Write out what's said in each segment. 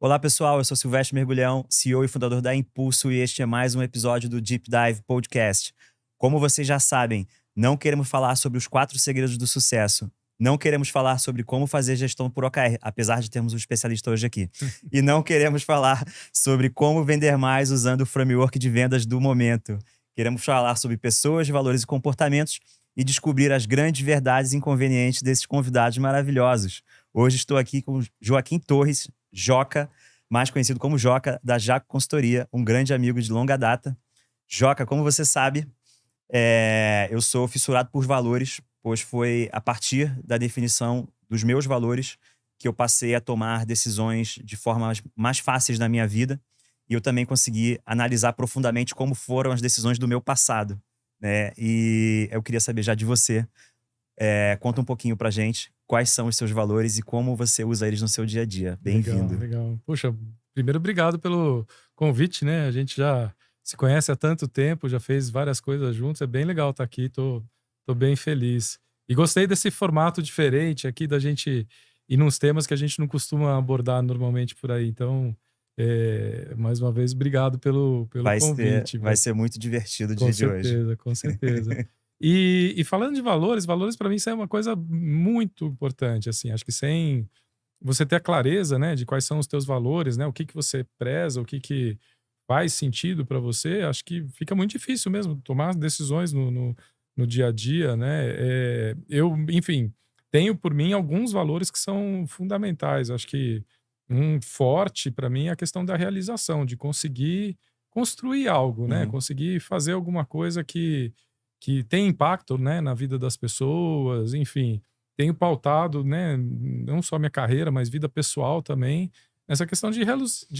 Olá pessoal, eu sou Silvestre Mergulhão, CEO e fundador da Impulso, e este é mais um episódio do Deep Dive Podcast. Como vocês já sabem, não queremos falar sobre os 4 segredos do sucesso. Não queremos falar sobre como fazer gestão por OKR, apesar de termos um especialista hoje aqui. E não queremos falar sobre como vender mais usando o framework de vendas do momento. Queremos falar sobre pessoas, valores e comportamentos e descobrir as grandes verdades e inconvenientes desses convidados maravilhosos. Hoje estou aqui com Joaquim Torres, Joca, mais conhecido como Joca, da Jaco Consultoria, um grande amigo de longa data. Joca, como você sabe, eu sou fissurado por valores, pois foi a partir da definição dos meus valores que eu passei a tomar decisões de formas mais fáceis na minha vida, e eu também consegui analisar profundamente como foram as decisões do meu passado, né? E eu queria saber já de você, conta um pouquinho pra gente quais são os seus valores e como você usa eles no seu dia a dia. Legal, Bem-vindo. legal. Poxa, primeiro obrigado pelo convite, né? A gente já se conhece há tanto tempo, já fez várias coisas juntos. É bem legal estar aqui, tô bem feliz. E gostei desse formato diferente aqui da gente ir nos temas que a gente não costuma abordar normalmente por aí. Então, mais uma vez, obrigado pelo Vai ser, convite. vai ser muito divertido o Com dia de hoje. certeza, com certeza. E falando de valores, valores para mim isso é uma coisa muito importante, assim, acho que sem você ter a clareza, né, de quais são os teus valores, né, o que que você preza, o que que faz sentido para você, acho que fica muito difícil mesmo tomar decisões no dia a dia, né. Eu, enfim, tenho por mim alguns valores que são fundamentais, acho que um forte para mim é a questão da realização, de conseguir construir algo, né, Uhum, conseguir fazer alguma coisa que tem impacto, né, na vida das pessoas, enfim. Tenho pautado, né, não só minha carreira, mas vida pessoal também, nessa questão de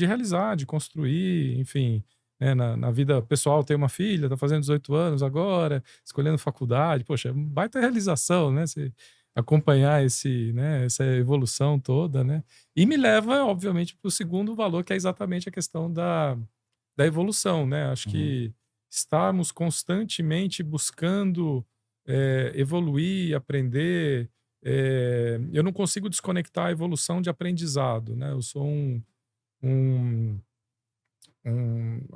realizar, de construir, enfim, né, na vida pessoal, tenho uma filha, está fazendo 18 anos agora, escolhendo faculdade, poxa, é uma baita realização, né, você acompanhar né, essa evolução toda, né. E me leva, obviamente, para o segundo valor, que é exatamente a questão da evolução, né. Acho uhum, que estarmos constantemente buscando, evoluir, aprender, eu não consigo desconectar a evolução de aprendizado, né. Eu sou um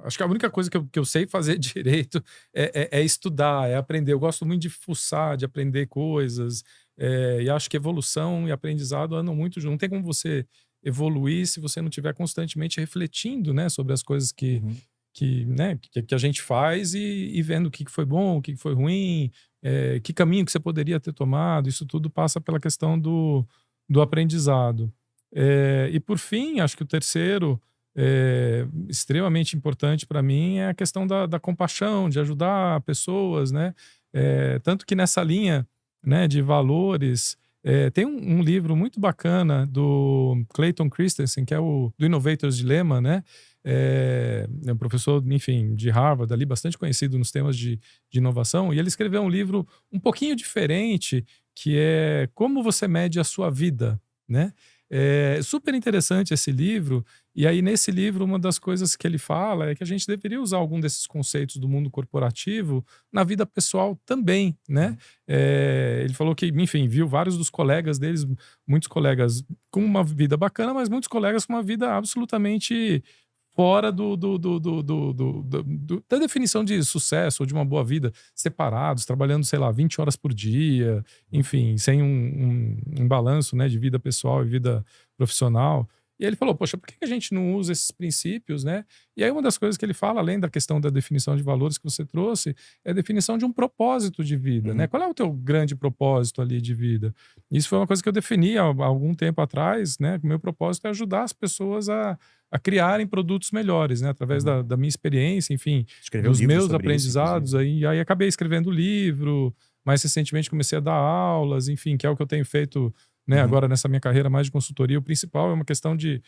acho que a única coisa que eu sei fazer direito é estudar, é aprender. Eu gosto muito de fuçar, de aprender coisas, e acho que evolução e aprendizado andam muito junto. Não tem como você evoluir se você não estiver constantemente refletindo, né, sobre as coisas uhum, que a gente faz e vendo o que que foi bom, o que que foi ruim, que caminho que você poderia ter tomado. Isso tudo passa pela questão do aprendizado. E por fim, acho que o terceiro, extremamente importante para mim, é a questão da compaixão, de ajudar pessoas, né? Tanto que nessa linha, né, de valores, tem um livro muito bacana do Clayton Christensen, que é o do Innovator's Dilemma, né? É um professor, enfim, de Harvard, ali, bastante conhecido nos temas de inovação, e ele escreveu um livro um pouquinho diferente, que é Como Você Mede a Sua Vida, né? É super interessante esse livro, e aí nesse livro uma das coisas que ele fala é que a gente deveria usar algum desses conceitos do mundo corporativo na vida pessoal também, né? uhum, Ele falou que, enfim, viu vários dos colegas deles, muitos colegas com uma vida bacana, mas muitos colegas com uma vida absolutamente fora da definição de sucesso ou de uma boa vida, separados, trabalhando, sei lá, 20 horas por dia, enfim, sem um balanço, né, de vida pessoal e vida profissional. E aí ele falou: "Poxa, por que que a gente não usa esses princípios, né?" E aí uma das coisas que ele fala, além da questão da definição de valores que você trouxe, é a definição de um propósito de vida, né. uhum, Qual é o teu grande propósito ali de vida? Isso foi uma coisa que eu defini há algum tempo atrás, né, o meu propósito é ajudar as pessoas a criarem produtos melhores, né, através uhum. da minha experiência, enfim, Escreveu dos livros meus sobre isso, aprendizados, inclusive. aí acabei escrevendo livro, mais recentemente comecei a dar aulas, enfim, que é o que eu tenho feito, né, Uhum, agora nessa minha carreira mais de consultoria. O principal é uma questão de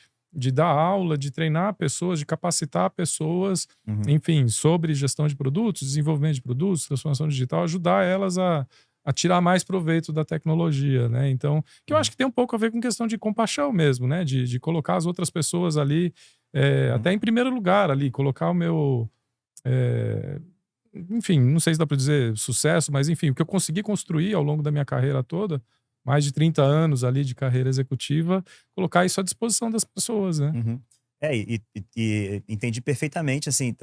dar aula, de treinar pessoas, de capacitar pessoas, uhum, enfim, sobre gestão de produtos, desenvolvimento de produtos, transformação digital, ajudar elas a tirar mais proveito da tecnologia, né. Então, que eu acho uhum, que tem um pouco a ver com questão de compaixão mesmo, né, de colocar as outras pessoas ali, uhum, até em primeiro lugar ali, colocar o meu, eh, enfim, não sei se dá para dizer sucesso, mas enfim, o que eu consegui construir ao longo da minha carreira toda, mais de 30 anos ali de carreira executiva, colocar isso à disposição das pessoas, né? Uhum. E entendi perfeitamente, assim,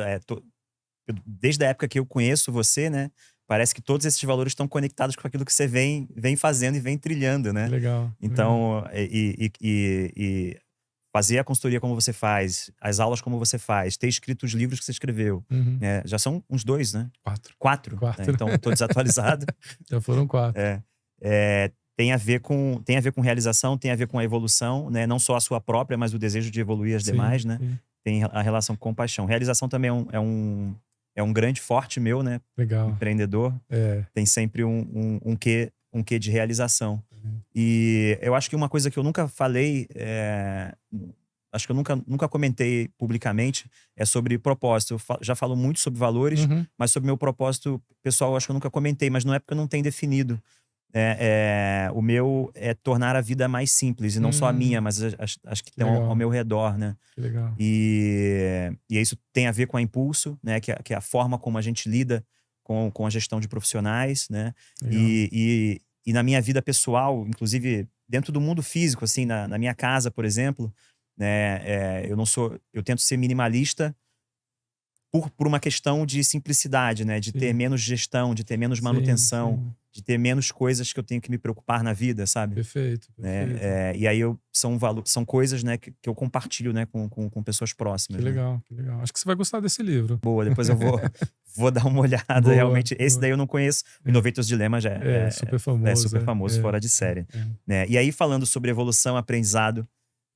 desde a época que eu conheço você, né, parece que todos esses valores estão conectados com aquilo que você vem fazendo e vem trilhando, Que né? legal, que legal. Então, e fazer a consultoria como você faz, as aulas como você faz, ter escrito os livros que você escreveu, Uhum. né? Já são uns 2, né? 4. 4, né? 4. Então, tô desatualizado. Já foram 4. É, tem a ver com realização, tem a ver com a evolução, né? Não só a sua própria, mas o desejo de evoluir as Sim, demais, né? sim. Tem a relação com compaixão. Realização também é um grande forte meu, né? Legal. Empreendedor. É. Tem sempre um quê de realização. E eu acho que uma coisa que eu nunca falei, acho que eu nunca comentei publicamente, é sobre propósito. Eu já falo muito sobre valores, Uhum. mas sobre meu propósito pessoal, eu acho que eu nunca comentei, mas não é porque eu não tenho definido. O meu é tornar a vida mais simples, e não só a minha, mas as que Que estão ao legal, meu redor, né? que legal. E isso tem a ver com a Impulso, né? Que é a forma como a gente lida com a gestão de profissionais, né? Legal. E na minha vida pessoal, inclusive dentro do mundo físico, assim, na minha casa, por exemplo, né? Eu tento ser minimalista por uma questão de simplicidade, né? De ter Sim, menos gestão, de ter menos sim, manutenção, sim. de ter menos coisas que eu tenho que me preocupar na vida, sabe? Perfeito, Né? perfeito. E aí são coisas, né, que eu compartilho, né, com pessoas Que próximas, né? legal, que legal. Acho que você vai gostar desse livro. Boa, depois eu vou dar uma olhada. Boa, Realmente, esse boa. daí eu não conheço. O É, Innovators Dilemma já super é famoso. super famoso, fora de série. Né? E aí, falando sobre evolução, aprendizado,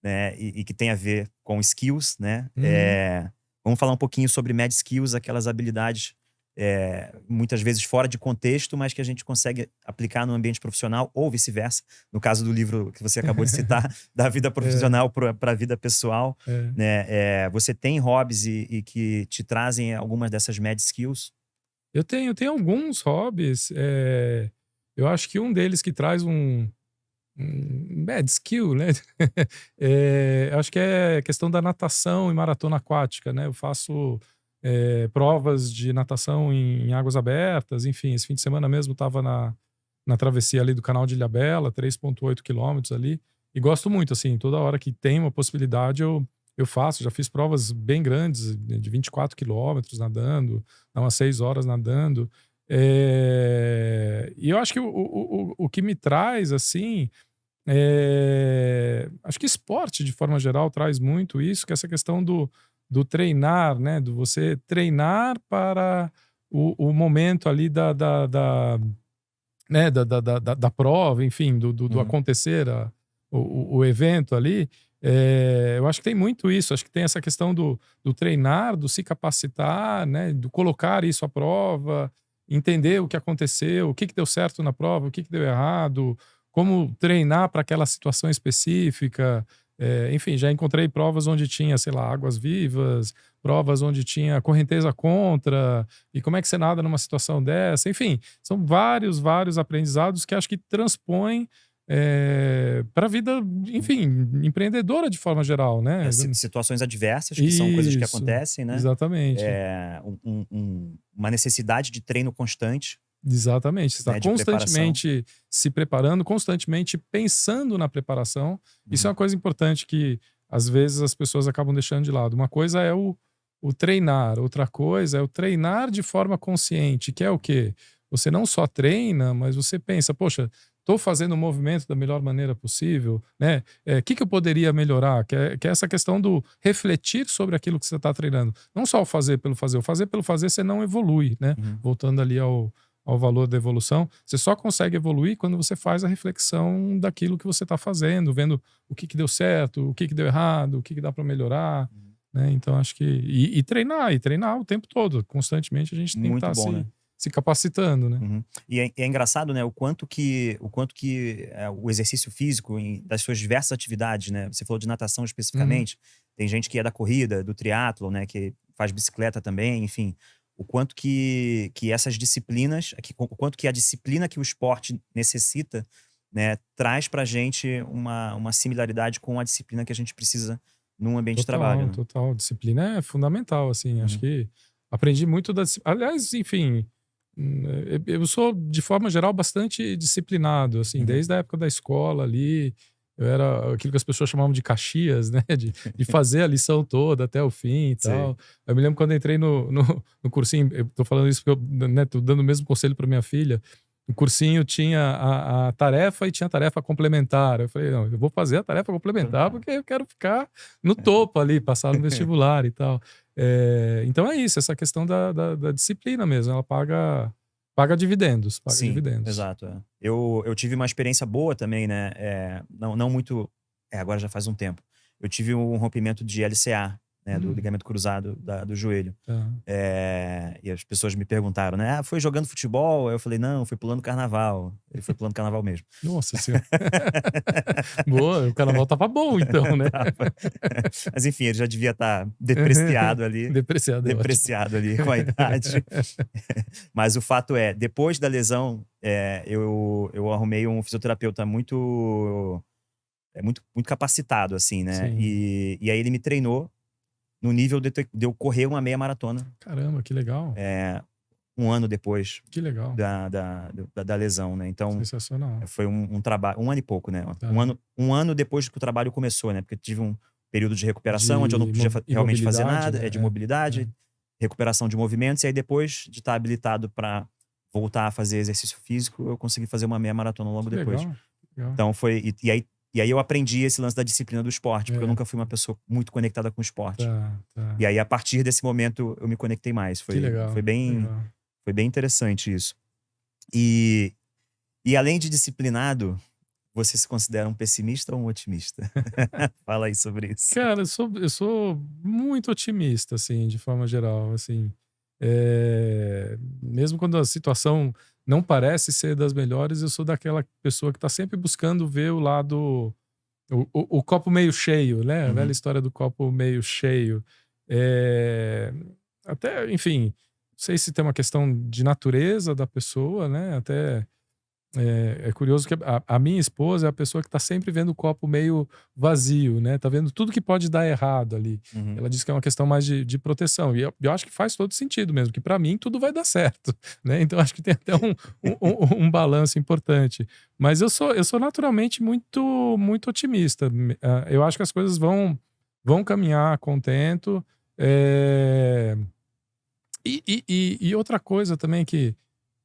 né, e que tem a ver com skills, né? Uhum. Vamos falar um pouquinho sobre mad skills, aquelas habilidades muitas vezes fora de contexto, mas que a gente consegue aplicar no ambiente profissional ou vice-versa. No caso do livro que você acabou de citar, da vida É, profissional para a vida pessoal. é. Né? Você tem hobbies e que te trazem algumas dessas mad skills? Eu tenho alguns hobbies. Eu acho que um deles que traz um bad skill, né? Acho que é a questão da natação e maratona aquática, né? Eu faço provas de natação em águas abertas, enfim, esse fim de semana mesmo estava na travessia ali do canal de Ilhabela, 3,8 quilômetros ali, e gosto muito, assim, toda hora que tem uma possibilidade eu faço, já fiz provas bem grandes, de 24 quilômetros nadando, dá umas 6 horas nadando, e eu acho que o que me traz, assim, acho que esporte, de forma geral, traz muito isso, que é essa questão do treinar, né? Do você treinar para o momento ali né? Da prova, enfim, do Uhum. acontecer, o evento ali. Eu acho que tem muito isso. Acho que tem essa questão do treinar, do se capacitar, né? Do colocar isso à prova, entender o que aconteceu, o que deu certo na prova, o que deu errado, como treinar para aquela situação específica. Enfim, já encontrei provas onde tinha, sei lá, águas vivas, provas onde tinha correnteza contra, e como é que você nada numa situação dessa. Enfim, são vários aprendizados que acho que transpõem para a vida, enfim, empreendedora de forma geral, né? Situações adversas, que são coisas que Isso, acontecem, né? exatamente. Uma necessidade de treino constante, Exatamente. Você está né? De preparação. constantemente se preparando, constantemente pensando na preparação. Isso é Uhum. uma coisa importante que, às vezes, as pessoas acabam deixando de lado. Uma coisa é o treinar, outra coisa é o treinar de forma consciente, que é o quê? Você não só treina, mas você pensa, poxa, estou fazendo o movimento da melhor maneira possível, né? Que eu poderia melhorar? Que é essa questão do refletir sobre aquilo que você está treinando. Não só o fazer pelo fazer. O fazer pelo fazer você não evolui, né? Uhum. Voltando ali ao valor da evolução, você só consegue evoluir quando você faz a reflexão daquilo que você está fazendo, vendo o que deu certo, o que deu errado, o que dá para melhorar, Uhum. né? Então acho que e treinar o tempo todo, constantemente a gente tem que Muito estar bom, né? se capacitando, né? Uhum. E é engraçado, né, o quanto que o exercício físico das suas diversas atividades, né? Você falou de natação Uhum. especificamente, tem gente que é da corrida, do triatlo, né, que faz bicicleta também, enfim, o quanto que essas disciplinas, o quanto que a disciplina que o esporte necessita, né, traz pra gente uma similaridade com a disciplina que a gente precisa num ambiente de trabalho, Total, né? total. Disciplina é fundamental, assim. Acho Uhum. que aprendi muito aliás, enfim, Eu sou, de forma geral, bastante disciplinado, assim, desde a época da escola ali. Eu era aquilo que as pessoas chamavam de Caxias, né? De fazer a lição toda até o fim e Sei. tal. Eu me lembro quando eu entrei no cursinho, eu tô falando isso porque eu, né, tô dando o mesmo conselho para minha filha. O cursinho tinha a tarefa e tinha a tarefa complementar. Eu falei, não, eu vou fazer a tarefa complementar porque eu quero ficar no topo ali, passar no vestibular e tal. Então é isso, essa questão da disciplina mesmo. Ela paga dividendos, paga Sim, dividendos. exato. Eu tive uma experiência boa também, né? Não muito. Agora já faz um tempo. Eu tive um rompimento de LCA, né? Do Hum, ligamento cruzado do joelho. tá. E as pessoas me perguntaram, né? Ah, foi jogando futebol? Aí eu falei, não, foi pulando carnaval. Ele foi pulando carnaval mesmo. Nossa senhora. Boa, o carnaval tava bom então, né? Tava. Mas enfim, ele já devia estar depreciado ali. Depreciado é ótimo. Depreciado ali com a idade. Mas o fato é, depois da lesão, eu arrumei um fisioterapeuta muito capacitado, assim, né? Sim. E aí ele me treinou no nível de eu correr uma meia maratona, Caramba, que legal. um ano depois Que legal. da lesão, né? Então, Sensacional. foi um trabalho, um ano e pouco, né? Tá. Um ano depois que o trabalho começou, né? Porque eu tive um período de recuperação, onde eu não podia realmente fazer imobilidade, nada, né? de mobilidade, recuperação de movimentos, e aí depois de estar habilitado para voltar a fazer exercício físico, eu consegui fazer uma meia maratona logo Que depois. legal. Legal. Então foi. E aí eu aprendi esse lance da disciplina do esporte, porque eu É. nunca fui uma pessoa muito conectada com o esporte. Tá. E aí, a partir desse momento, eu me conectei mais. Que legal. Foi bem, Legal. foi bem interessante isso. E além de disciplinado, você se considera um pessimista ou um otimista? Fala aí sobre isso. Cara, eu sou muito otimista, assim, de forma geral, assim. Mesmo quando a situação não parece ser das melhores, eu sou daquela pessoa que tá sempre buscando ver o lado, o copo meio cheio, né? A velha Uhum. história do copo meio cheio. Eh, Até, enfim, não sei se tem uma questão de natureza da pessoa, né? Até é curioso que a minha esposa é a pessoa que está sempre vendo o copo meio vazio, né? Tá vendo tudo que pode dar errado ali. Uhum. Ela diz que é uma questão mais de proteção. E eu acho que faz todo sentido mesmo, que para mim tudo vai dar certo, né? Então acho que tem até um balanço importante. Mas eu sou naturalmente muito otimista. Eu acho que as coisas vão caminhar contento. E outra coisa também que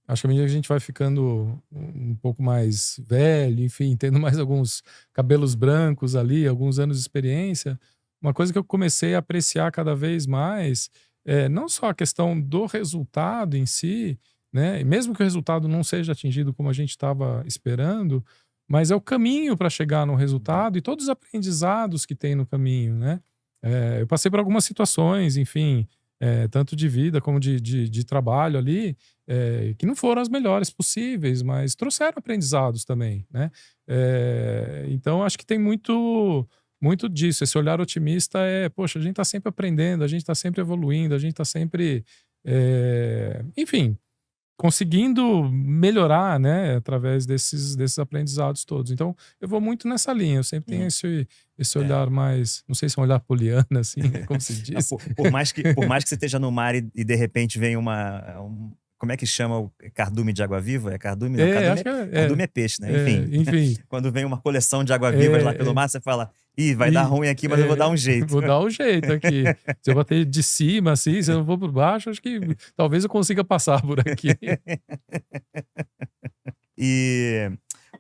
acho que à medida que a gente vai ficando um pouco mais velho, enfim, tendo mais alguns cabelos brancos ali, alguns anos de experiência, uma coisa que eu comecei a apreciar cada vez mais é não só a questão do resultado em si, né? E mesmo que o resultado não seja atingido como a gente estava esperando, mas é o caminho para chegar no resultado e todos os aprendizados que tem no caminho, né? Eu passei por algumas situações, enfim, tanto de vida como de trabalho ali, que não foram as melhores possíveis, mas trouxeram aprendizados também, né? Então acho que tem muito disso. Esse olhar otimista poxa, a gente está sempre aprendendo, a gente está sempre evoluindo, a gente está sempre, enfim, conseguindo melhorar, né, através desses aprendizados todos. Então, eu vou muito nessa linha. Eu sempre tenho Uhum. esse É. olhar mais, não sei se é um olhar poliana, assim, né, como se Não, diz. por mais que você esteja no mar e de repente vem como é que chama o cardume de água-viva? É cardume? Não, Acho que cardume é peixe, né? Enfim, enfim. quando vem uma coleção de água-vivas lá pelo É, mar, você fala, ih, vai dar e ruim aqui, mas eu vou dar um jeito. vou dar um jeito aqui. Se eu bater de cima, assim, se eu não for por baixo, acho que talvez eu consiga passar por aqui. E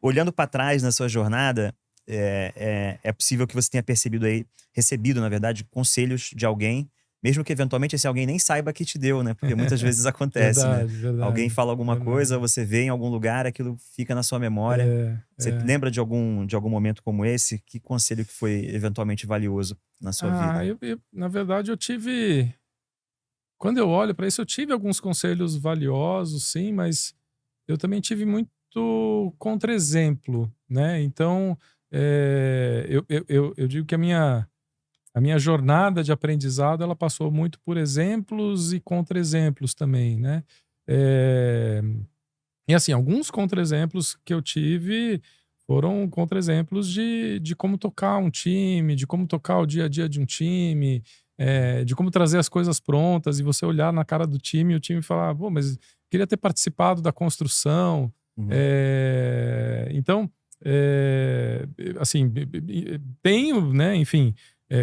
olhando para trás na sua jornada, é possível que você tenha recebido, na verdade, conselhos de alguém, mesmo que eventualmente esse alguém nem saiba que te deu, né? Porque muitas vezes acontece, né? Verdade, Alguém verdade, fala alguma coisa, verdade. você vê em algum lugar, aquilo fica na sua memória. É, Você é. lembra de algum momento como esse? Que conselho que foi eventualmente valioso na sua vida? Na verdade, eu tive. Quando eu olho para isso, eu tive alguns conselhos valiosos, sim, mas eu também tive muito contra-exemplo, né? Então, eu digo que a minha jornada de aprendizado ela passou muito por exemplos e contra-exemplos também, né? Eh, e assim, alguns contra-exemplos que eu tive foram contra-exemplos de como tocar um time, de como tocar o dia a dia de um time, de como trazer as coisas prontas e você olhar na cara do time e o time falar, pô, mas queria ter participado da construção. Uhum. Então, assim, tenho, né, enfim,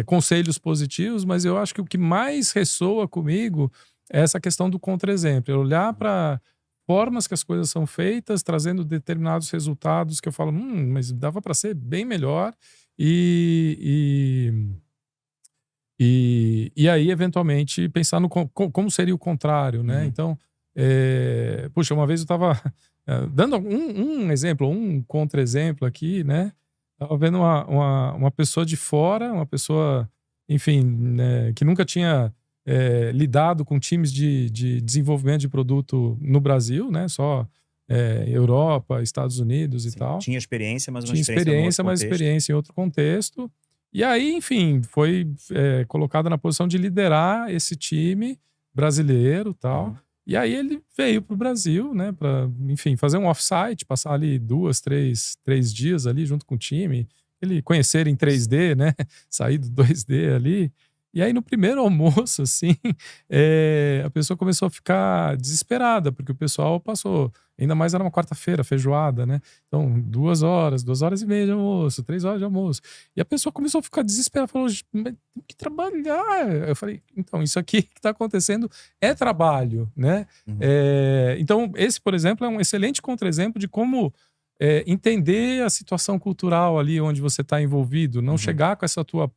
conselhos positivos, mas eu acho que o que mais ressoa comigo é essa questão do contra-exemplo. Eu olhar para formas que as coisas são feitas, trazendo determinados resultados que eu falo, mas dava para ser bem melhor. E aí, eventualmente, pensar no como seria o contrário, né? Uhum. Então, puxa, uma vez eu estava dando um exemplo, um contra-exemplo aqui, né? Estava vendo uma pessoa de fora, uma pessoa, enfim, né, que nunca tinha lidado com times de desenvolvimento de produto no Brasil, né? Só Europa, Estados Unidos e Sim. tal. Tinha experiência, mas uma Tinha experiência num outro experiência, mas contexto. experiência em outro contexto. E aí, enfim, foi colocado na posição de liderar esse time brasileiro e tal. Uhum. E aí ele veio para o Brasil, né, para, enfim, fazer um off-site, passar ali 3 dias ali junto com o time, ele conhecer em 3D, né, sair do 2D ali. E aí no primeiro almoço, assim, a pessoa começou a ficar desesperada, porque o pessoal passou, ainda mais era uma quarta-feira, feijoada, né? Então, 2 horas e meia de almoço, 3 horas de almoço. E a pessoa começou a ficar desesperada, falou, mas tem que trabalhar. Eu falei, então, isso aqui que está acontecendo é trabalho, né? Uhum. Então, esse, por exemplo, é um excelente contra-exemplo de como entender a situação cultural ali onde você está envolvido, não chegar com essa tua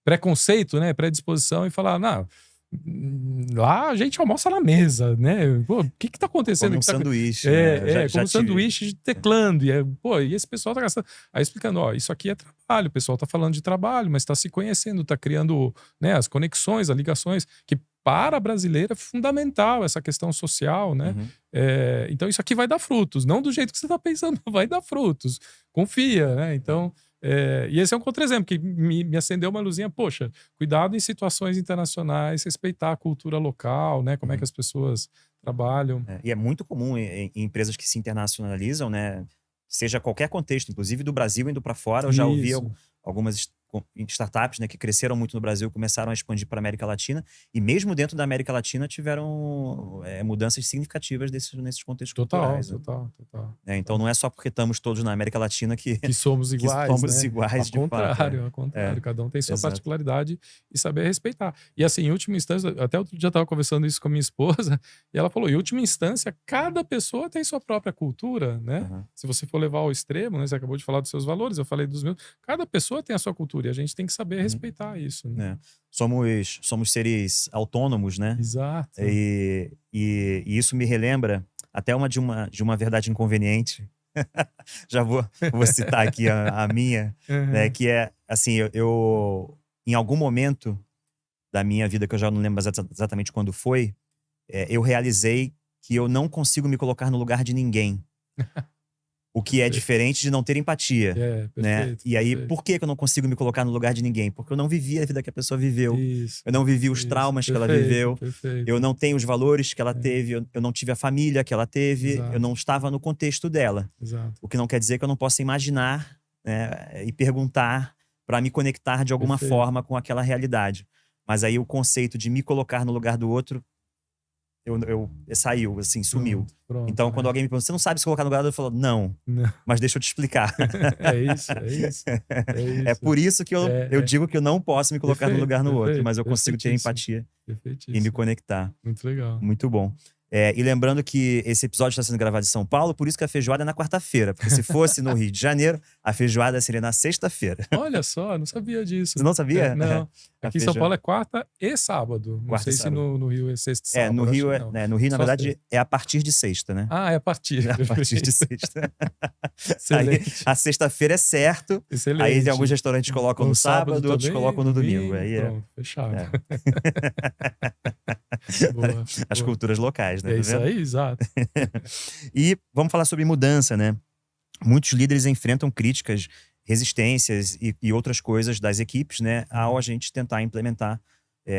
preconceito, né, predisposição e falar, não, lá a gente almoça na mesa, né? Pô, o que tá acontecendo? Como um sanduíche, né? Como um sanduíche de teclando. E esse pessoal tá gastando. Aí explicando, ó, isso aqui é trabalho, o pessoal tá falando de trabalho, mas tá se conhecendo, tá criando, né, as conexões, as ligações, que para a brasileira é fundamental essa questão social, né? Uhum. Então isso aqui vai dar frutos, não do jeito que você tá pensando, vai dar frutos. Confia, né? Então. E esse é um contra-exemplo que me acendeu uma luzinha. Poxa, cuidado em situações internacionais, respeitar a cultura local, né? Como é que as pessoas trabalham. E é muito comum em empresas que se internacionalizam, né? Seja qualquer contexto, inclusive do Brasil indo para fora. Eu já ouvi Isso. algumas startups, né, que cresceram muito no Brasil, começaram a expandir para a América Latina, e mesmo dentro da América Latina tiveram mudanças significativas nesses contextos Total, culturais, né? total. Então não é só porque estamos todos na América Latina que somos iguais, somos né? iguais Ao de fato. ao contrário. Cada um tem sua Exato. particularidade e saber respeitar. E assim, em última instância, até outro dia eu estava conversando isso com a minha esposa, e ela falou, em última instância, cada pessoa tem sua própria cultura, né? Uhum. Se você for levar ao extremo, né? Você acabou de falar dos seus valores, eu falei dos meus. Cada pessoa tem a sua cultura e a gente tem que saber respeitar isso, né? Somos seres autônomos, né? Exato. E isso me relembra até de uma verdade inconveniente. Já vou citar aqui a minha, né? Que é assim, eu em algum momento da minha vida, que eu já não lembro exatamente quando foi, eu realizei que eu não consigo me colocar no lugar de ninguém. O que é diferente de não ter empatia, né? Perfeito, E aí, perfeito. por que eu não consigo me colocar no lugar de ninguém? Porque eu não vivi a vida que a pessoa viveu. Isso, Eu não vivi os traumas que ela viveu. Perfeito. Eu não tenho os valores que ela teve. Eu não tive a família que ela teve. Exato. Eu não estava no contexto dela. Exato. O que não quer dizer que eu não possa imaginar, né, e perguntar para me conectar de alguma forma com aquela realidade. Mas aí o conceito de me colocar no lugar do outro saiu, assim, sumiu. Pronto, Então, quando alguém me pergunta, você não sabe se colocar no lugar do outro, eu falo, não, mas deixa eu te explicar. É isso. É por isso que eu digo que eu não posso me colocar no lugar no outro, mas eu consigo ter empatia e me conectar. Muito legal. Muito bom. E lembrando que esse episódio está sendo gravado em São Paulo, por isso que a feijoada é na quarta-feira. Porque se fosse no Rio de Janeiro, a feijoada seria na sexta-feira. Olha só, não sabia disso. Você não sabia? Não. Aqui em São Paulo é quarta e sábado. Não sei se no Rio é sexta e sábado. No Rio, na verdade, é a partir de sexta, né? Ah, é a partir. É a partir de sexta. Excelente. Aí, a sexta-feira é certo. Excelente. Aí alguns restaurantes colocam no sábado, outros também, colocam no domingo. Aí pronto, fechado. Boa. As culturas locais, né? É isso aí, exato. E vamos falar sobre mudança, né? Muitos líderes enfrentam críticas, resistências e outras coisas das equipes, né? Ao a gente tentar implementar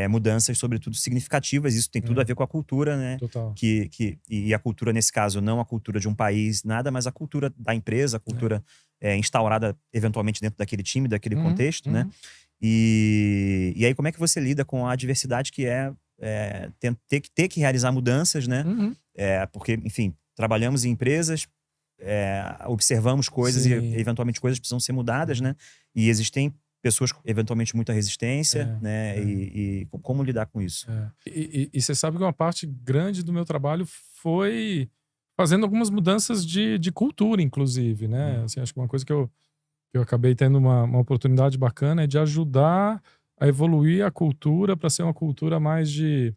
mudanças, sobretudo significativas. Isso tem tudo a ver com a cultura, né? Total. E a cultura, nesse caso, não a cultura de um país, nada, mas a cultura da empresa, a cultura instaurada eventualmente dentro daquele time, daquele contexto, né? E aí, como é que você lida com a adversidade que ter que realizar mudanças, né? Porque, enfim, trabalhamos em empresas, observamos coisas e eventualmente coisas precisam ser mudadas, né? E existem pessoas com eventualmente muita resistência, né? E como lidar com isso? E você sabe que uma parte grande do meu trabalho foi fazendo algumas mudanças de cultura, inclusive, né? Assim, acho que uma coisa que eu acabei tendo uma oportunidade bacana é de ajudar a evoluir a cultura para ser uma cultura mais de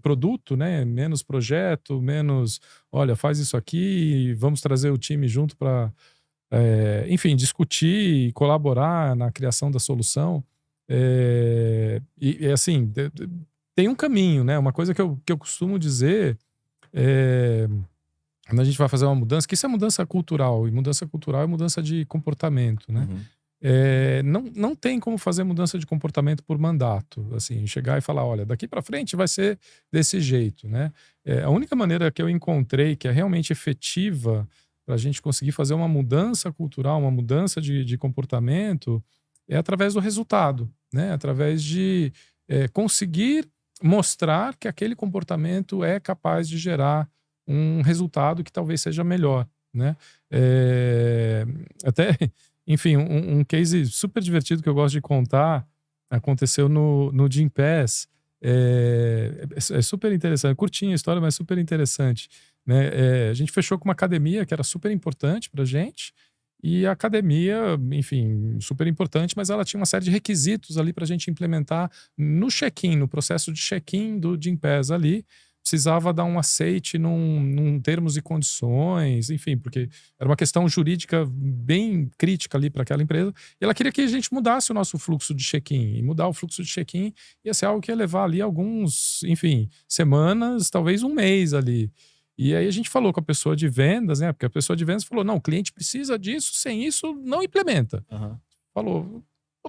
produto, né? Menos projeto, menos, olha, faz isso aqui, vamos trazer o time junto para, enfim, discutir e colaborar na criação da solução. E assim, tem um caminho, né? Uma coisa que eu costumo dizer quando a gente vai fazer uma mudança, que isso é mudança cultural, e mudança cultural é mudança de comportamento, né? Não tem como fazer mudança de comportamento por mandato, assim, chegar e falar, olha, daqui para frente vai ser desse jeito, né? A única maneira que eu encontrei que é realmente efetiva para a gente conseguir fazer uma mudança cultural, uma mudança de comportamento, é através do resultado, né? Através de conseguir mostrar que aquele comportamento é capaz de gerar um resultado que talvez seja melhor, né? Até, enfim, um case super divertido que eu gosto de contar aconteceu no Gympass. É super interessante, curtinha a história, mas super interessante, né? A gente fechou com uma academia que era super importante pra gente, e a academia, enfim, super importante, mas ela tinha uma série de requisitos ali pra gente implementar no check-in, no processo de check-in do Gympass ali. Precisava dar um aceite num termos e condições, enfim, porque era uma questão jurídica bem crítica ali para aquela empresa. E ela queria que a gente mudasse o nosso fluxo de check-in. E mudar o fluxo de check-in ia ser algo que ia levar ali alguns, enfim, semanas, talvez um mês ali. E aí a gente falou com a pessoa de vendas, né? Porque a pessoa de vendas falou: não, o cliente precisa disso, sem isso não implementa. Falou: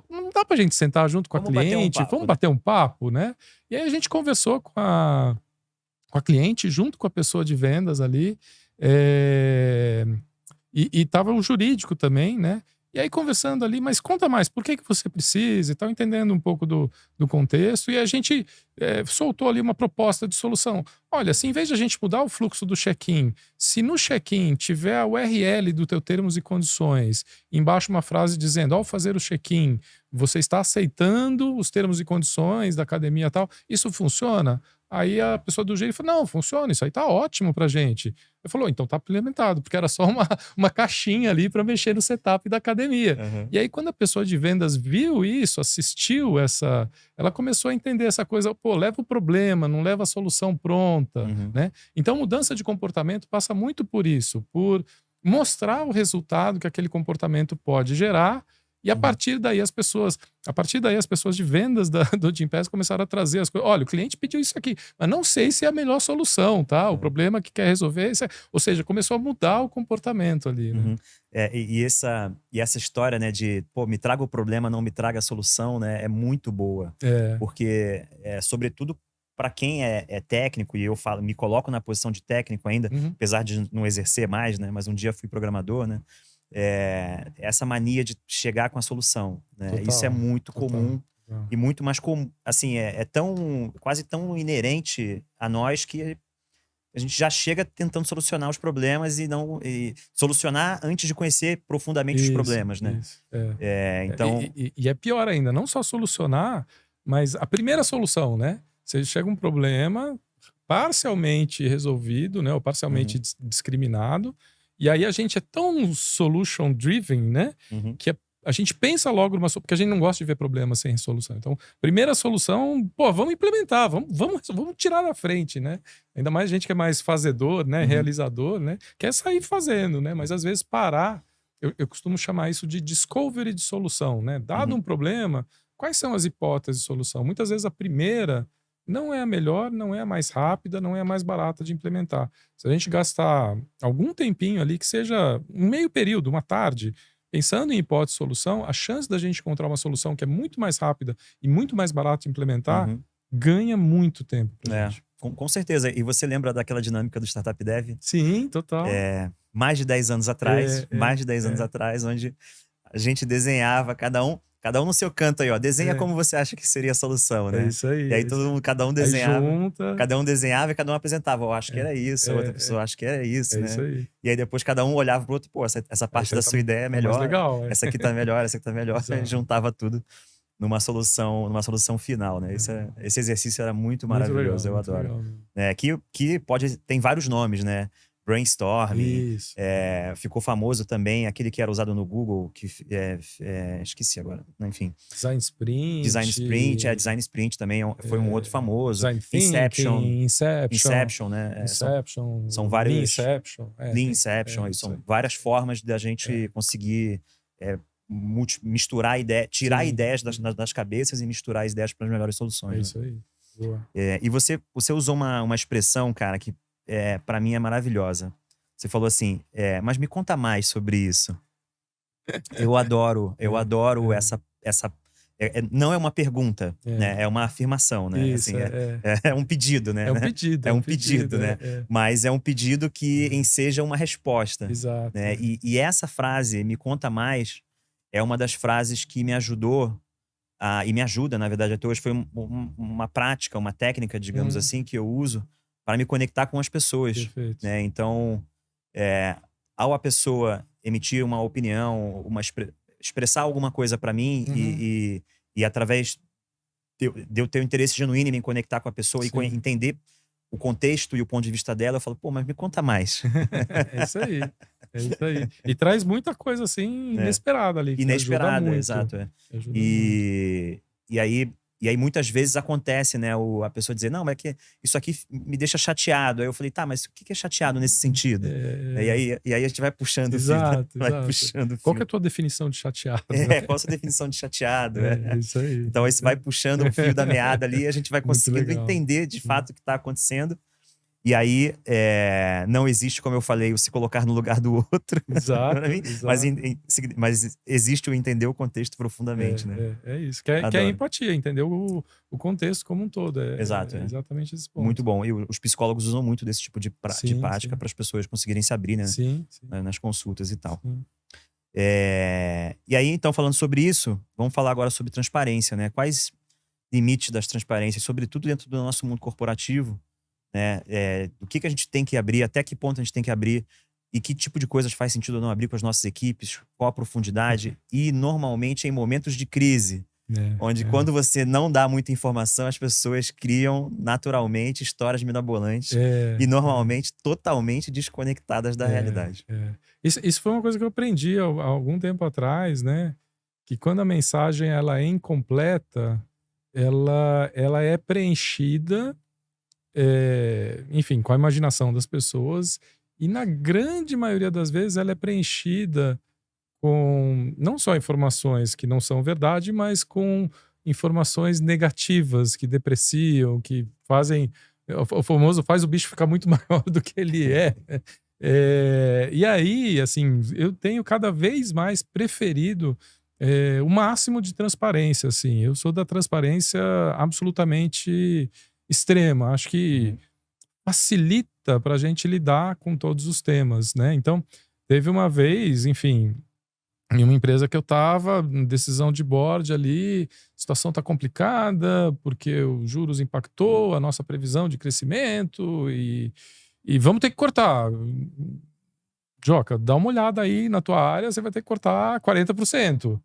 não dá pra gente sentar junto com a cliente, vamos bater um papo, né? E aí a gente conversou com a cliente, junto com a pessoa de vendas ali, e tava o jurídico também, né? E aí conversando ali, mas conta mais, por que você precisa e tal, entendendo um pouco do contexto, e a gente soltou ali uma proposta de solução. Olha, se em vez de a gente mudar o fluxo do check-in, se no check-in tiver a URL do teu termos e condições, embaixo uma frase dizendo, ao fazer o check-in, você está aceitando os termos e condições da academia e tal, isso funciona? Aí a pessoa do jeito falou, não, funciona, isso aí tá ótimo pra gente. Eu falou, então tá implementado, porque era só uma caixinha ali para mexer no setup da academia. E aí quando a pessoa de vendas viu isso, assistiu ela começou a entender essa coisa, pô, leva o problema, não leva a solução pronta, né? Então mudança de comportamento passa muito por isso, por mostrar o resultado que aquele comportamento pode gerar. E a partir daí as pessoas de vendas do Gympass começaram a trazer as coisas. Olha, o cliente pediu isso aqui, mas não sei se é a melhor solução, tá? O problema que quer resolver, ou seja, começou a mudar o comportamento ali, né? E essa história, né, de, pô, me traga o problema, não me traga a solução, né, é muito boa. Porque, sobretudo para quem é técnico, e eu me coloco na posição de técnico ainda, apesar de não exercer mais, né, mas um dia fui programador, né? Essa mania de chegar com a solução, né? Total, isso é muito comum e muito mais comum, assim, quase tão inerente a nós que a gente já chega tentando solucionar os problemas e solucionar antes de conhecer profundamente os problemas, né? Então... E é pior ainda, não só solucionar, mas a primeira solução, né? Você chega um problema parcialmente resolvido, né? Ou parcialmente discriminado. E aí a gente é tão solution driven, né? Que a gente pensa logo numa solução, porque a gente não gosta de ver problemas sem solução. Então, primeira solução, pô, vamos implementar, vamos tirar da frente, né? Ainda mais gente que é mais fazedor, né? Realizador, né? Quer sair fazendo, né? Mas às vezes parar, eu costumo chamar isso de discovery de solução, né? Dado um problema, quais são as hipóteses de solução? Muitas vezes a primeira não é a melhor, não é a mais rápida, não é a mais barata de implementar. Se a gente gastar algum tempinho ali, que seja um meio período, uma tarde, pensando em hipótese de solução, a chance da gente encontrar uma solução que é muito mais rápida e muito mais barata de implementar, ganha muito tempo pra gente. Com certeza. E você lembra daquela dinâmica do Startup Dev? Sim, total. Mais de 10 anos atrás, onde a gente desenhava, cada um no seu canto aí, ó. Desenha como você acha que seria a solução, né? É isso aí. E aí todo mundo, cada um desenhava. Junta. Cada um desenhava e cada um apresentava. Eu acho que era isso, a outra pessoa acho que era isso, né? Isso aí. E aí depois cada um olhava pro outro, pô, essa parte da sua ideia é melhor. Mais legal, essa aqui tá melhor, essa aqui tá melhor. E juntava tudo numa solução final, né? Esse exercício era muito maravilhoso, muito legal, eu adoro. Legal. Que tem vários nomes, né? Brainstorming. Isso. Ficou famoso também aquele que era usado no Google, que esqueci agora, enfim. Design Sprint. Design Sprint também foi um outro famoso. Design Inception, né? São vários. Lean Inception. São várias formas de a gente conseguir misturar ideias, tirar ideias das cabeças e misturar as ideias para as melhores soluções. É isso aí. Boa. E você usou uma expressão, cara, que para mim é maravilhosa. Você falou assim, mas me conta mais sobre isso. Eu adoro essa não é uma pergunta, né? É uma afirmação, né? Isso, assim, é um pedido, né? É um pedido. É um pedido, né? Mas é um pedido que enseja uma resposta. Exato. Né? E essa frase, me conta mais, é uma das frases que me ajudou e me ajuda, na verdade, até hoje. Foi uma prática, uma técnica, digamos assim, que eu uso para me conectar com as pessoas. Perfeito. Né? Então, ao a pessoa emitir uma opinião, expressar alguma coisa para mim e através de eu ter um interesse genuíno em me conectar com a pessoa e entender o contexto e o ponto de vista dela, eu falo, pô, mas me conta mais. É isso aí. É isso aí. E traz muita coisa assim inesperada ali. Inesperada, exato. E aí muitas vezes acontece, né, a pessoa dizer, não, mas é que isso aqui me deixa chateado. Aí eu falei, tá, mas o que é chateado nesse sentido? E aí a gente vai puxando o fio. Vai puxando o fio. Qual que é a tua definição de chateado? Qual a sua definição de chateado? É isso aí. Então isso vai puxando o fio da meada ali e a gente vai conseguindo entender de fato o que está acontecendo. E aí, não existe, como eu falei, o se colocar no lugar do outro. Exato. Mas existe o entender o contexto profundamente, né? É isso. Que é empatia, entender o contexto como um todo. Exato. Exatamente esse ponto. Muito bom. E os psicólogos usam muito desse tipo de prática para as pessoas conseguirem se abrir, né? Sim. Nas consultas e tal. E aí, então, falando sobre isso, vamos falar agora sobre transparência, né? Quais limites das transparências, sobretudo dentro do nosso mundo corporativo, né? Do que a gente tem que abrir, até que ponto a gente tem que abrir e que tipo de coisas faz sentido ou não abrir com as nossas equipes, qual a profundidade e normalmente em momentos de crise, onde quando você não dá muita informação, as pessoas criam naturalmente histórias mirabolantes e normalmente totalmente desconectadas da realidade. Isso foi uma coisa que eu aprendi há algum tempo atrás, né? Que quando a mensagem ela é incompleta, ela é preenchida enfim, com a imaginação das pessoas, e na grande maioria das vezes ela é preenchida com não só informações que não são verdade, mas com informações negativas que depreciam, que fazem o famoso faz o bicho ficar muito maior do que ele é. E aí, assim, eu tenho cada vez mais preferido o máximo de transparência, assim. Eu sou da transparência absolutamente extrema. Acho que facilita para a gente lidar com todos os temas, né? Então, teve uma vez, enfim, em uma empresa que eu estava, decisão de board ali, a situação está complicada porque os juros impactou a nossa previsão de crescimento e vamos ter que cortar. Joca, dá uma olhada aí na tua área, você vai ter que cortar 40%.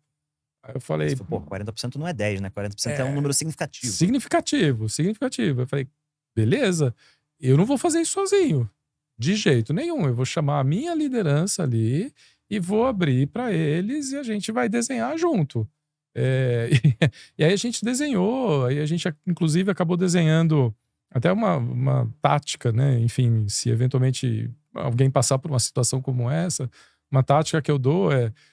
Aí eu falei... Pô, 40% não é 10, né? 40% é um número significativo. Significativo. Eu falei, beleza, eu não vou fazer isso sozinho. De jeito nenhum. Eu vou chamar a minha liderança ali e vou abrir para eles e a gente vai desenhar junto. E aí a gente desenhou, aí a gente inclusive acabou desenhando até uma tática, né? Enfim, se eventualmente alguém passar por uma situação como essa, uma tática que eu dou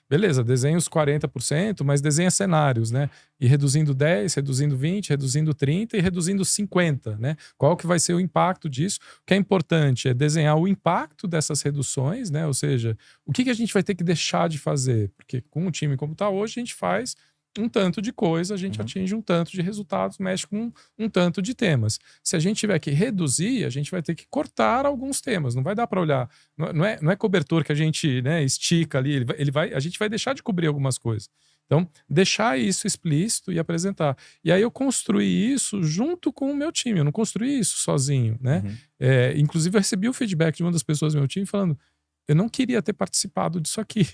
beleza, desenha os 40%, mas desenha cenários, né? E reduzindo 10, reduzindo 20, reduzindo 30 e reduzindo 50, né? Qual que vai ser o impacto disso? O que é importante é desenhar o impacto dessas reduções, né? Ou seja, o que a gente vai ter que deixar de fazer? Porque com o time como está hoje, a gente faz um tanto de coisa, a gente atinge um tanto de resultados, mexe com um tanto de temas. Se a gente tiver que reduzir, a gente vai ter que cortar alguns temas. Não vai dar para olhar. Não é cobertor que a gente, né, estica ali. A gente vai deixar de cobrir algumas coisas. Então, deixar isso explícito e apresentar. E aí eu construí isso junto com o meu time. Eu não construí isso sozinho, né? Inclusive, eu recebi o feedback de uma das pessoas do meu time falando: eu não queria ter participado disso aqui,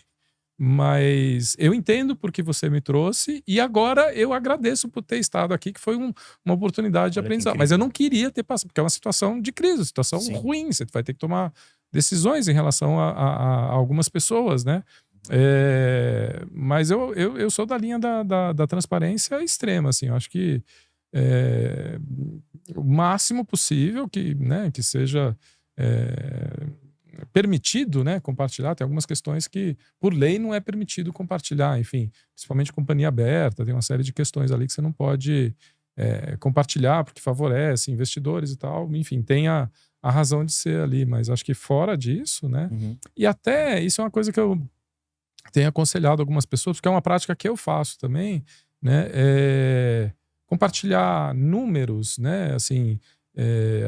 mas eu entendo porque você me trouxe e agora eu agradeço por ter estado aqui, que foi uma oportunidade de aprendizado. Mas eu não queria ter passado, porque é uma situação de crise, uma situação ruim. Você vai ter que tomar decisões em relação a algumas pessoas, né? Mas eu sou da linha da transparência extrema, assim. Eu acho que o máximo possível que seja permitido, né, compartilhar. Tem algumas questões que, por lei, não é permitido compartilhar. Enfim, principalmente companhia aberta, tem uma série de questões ali que você não pode compartilhar porque favorece investidores e tal. Enfim, tem a razão de ser ali. Mas acho que fora disso, né? E até isso é uma coisa que eu tenho aconselhado algumas pessoas, porque é uma prática que eu faço também, né? Compartilhar números, né? Assim,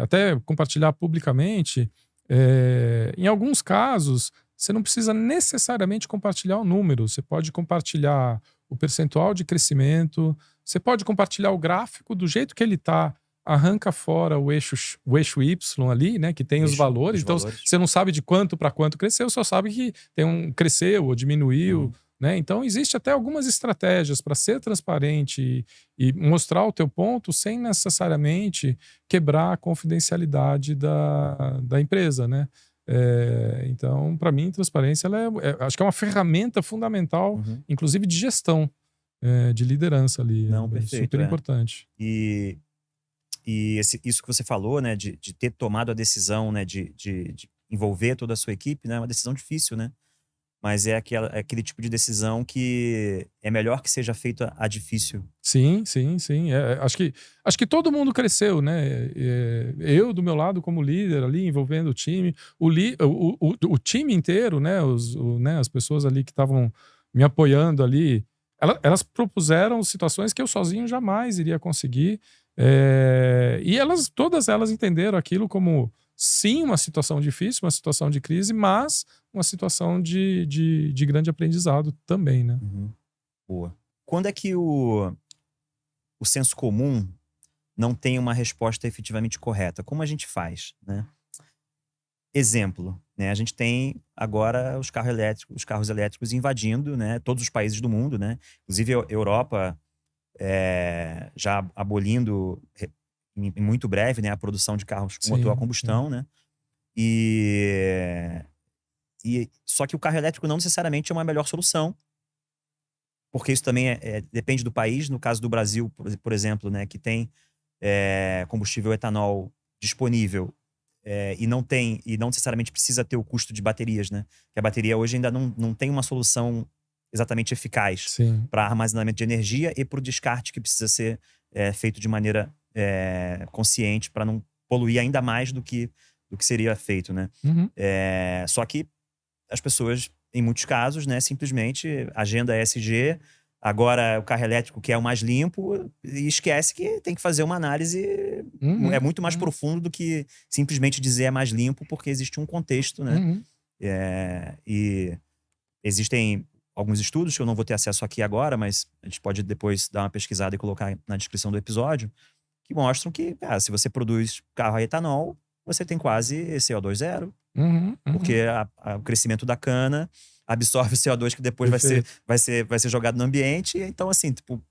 até compartilhar publicamente. Em alguns casos, você não precisa necessariamente compartilhar o número. Você pode compartilhar o percentual de crescimento, você pode compartilhar o gráfico do jeito que ele está. Arranca fora o eixo Y ali, né? Que tem os valores. Então, você não sabe de quanto para quanto cresceu, só sabe que cresceu ou diminuiu. Né? Então, existe até algumas estratégias para ser transparente e mostrar o teu ponto sem necessariamente quebrar a confidencialidade da empresa. Né? Então, para mim, transparência acho que é uma ferramenta fundamental, inclusive de gestão, de liderança ali. Não, perfeito, super importante. E isso que você falou, né, de ter tomado a decisão, né, de envolver toda a sua equipe, né, é uma decisão difícil, né? Mas é aquele tipo de decisão que é melhor que seja feita a difícil. Sim. Acho que todo mundo cresceu, né? Eu, do meu lado, como líder ali, envolvendo o time, o time inteiro, né? As pessoas ali que estavam me apoiando ali, elas propuseram situações que eu sozinho jamais iria conseguir. E todas elas entenderam aquilo como, sim, uma situação difícil, uma situação de crise, mas uma situação de grande aprendizado também, né? Boa. Quando é que o senso comum não tem uma resposta efetivamente correta? Como a gente faz, né? Exemplo, né? A gente tem agora os carros elétricos invadindo, né, todos os países do mundo, né? Inclusive a Europa já abolindo em muito breve, né, a produção de carros com motor a combustão, né? Só que o carro elétrico não necessariamente é uma melhor solução, porque isso também depende do país. No caso do Brasil, por exemplo, né, que tem combustível etanol disponível e não necessariamente precisa ter o custo de baterias, né? Que a bateria hoje ainda não tem uma solução exatamente eficaz para armazenamento de energia e para o descarte que precisa ser feito de maneira consciente para não poluir ainda mais do que seria feito, né? Só que as pessoas, em muitos casos, né, simplesmente agenda ESG, agora o carro elétrico que é o mais limpo, e esquece que tem que fazer uma análise é muito mais profundo do que simplesmente dizer é mais limpo, porque existe um contexto, né? E existem alguns estudos que eu não vou ter acesso aqui agora, mas a gente pode depois dar uma pesquisada e colocar na descrição do episódio, que mostram que se você produz carro a etanol, você tem quase CO2 zero. Porque o crescimento da cana absorve o CO2 que depois vai ser jogado no ambiente. Então, assim, tipo,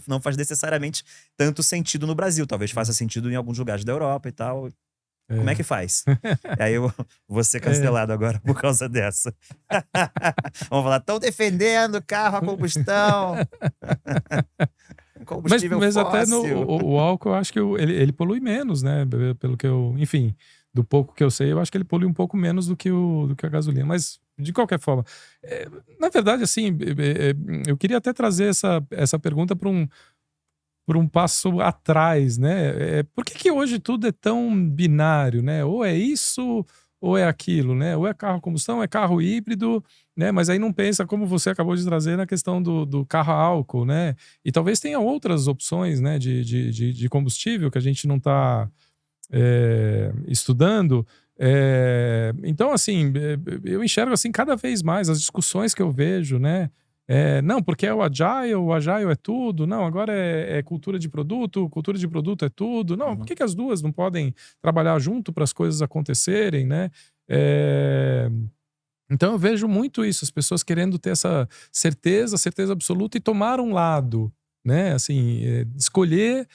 não faz necessariamente tanto sentido no Brasil. Talvez faça sentido em alguns lugares da Europa e tal. Como é que faz? Aí eu vou ser cancelado agora por causa dessa. Vamos falar, estão defendendo carro a combustão. Combustível mas fóssil. Até o álcool, eu acho que ele polui menos, né? Pelo que eu... Enfim, do pouco que eu sei, eu acho que ele polui um pouco menos do que a gasolina. Mas, de qualquer forma... na verdade, assim, eu queria até trazer essa pergunta para um passo atrás, né? Por que hoje tudo é tão binário, né? Ou é isso ou é aquilo, né? Ou é carro a combustão, é carro híbrido, né? Mas aí não pensa, como você acabou de trazer, na questão do carro a álcool, né? E talvez tenha outras opções, né, de combustível que a gente não está estudando. Então, assim, eu enxergo assim cada vez mais as discussões que eu vejo, né? Não, porque é o Agile é tudo. Não, agora é cultura de produto é tudo. Não, por Uhum. que as duas não podem trabalhar junto para as coisas acontecerem, né? É, Então eu vejo muito isso, as pessoas querendo ter essa certeza absoluta e tomar um lado, né? Assim, escolher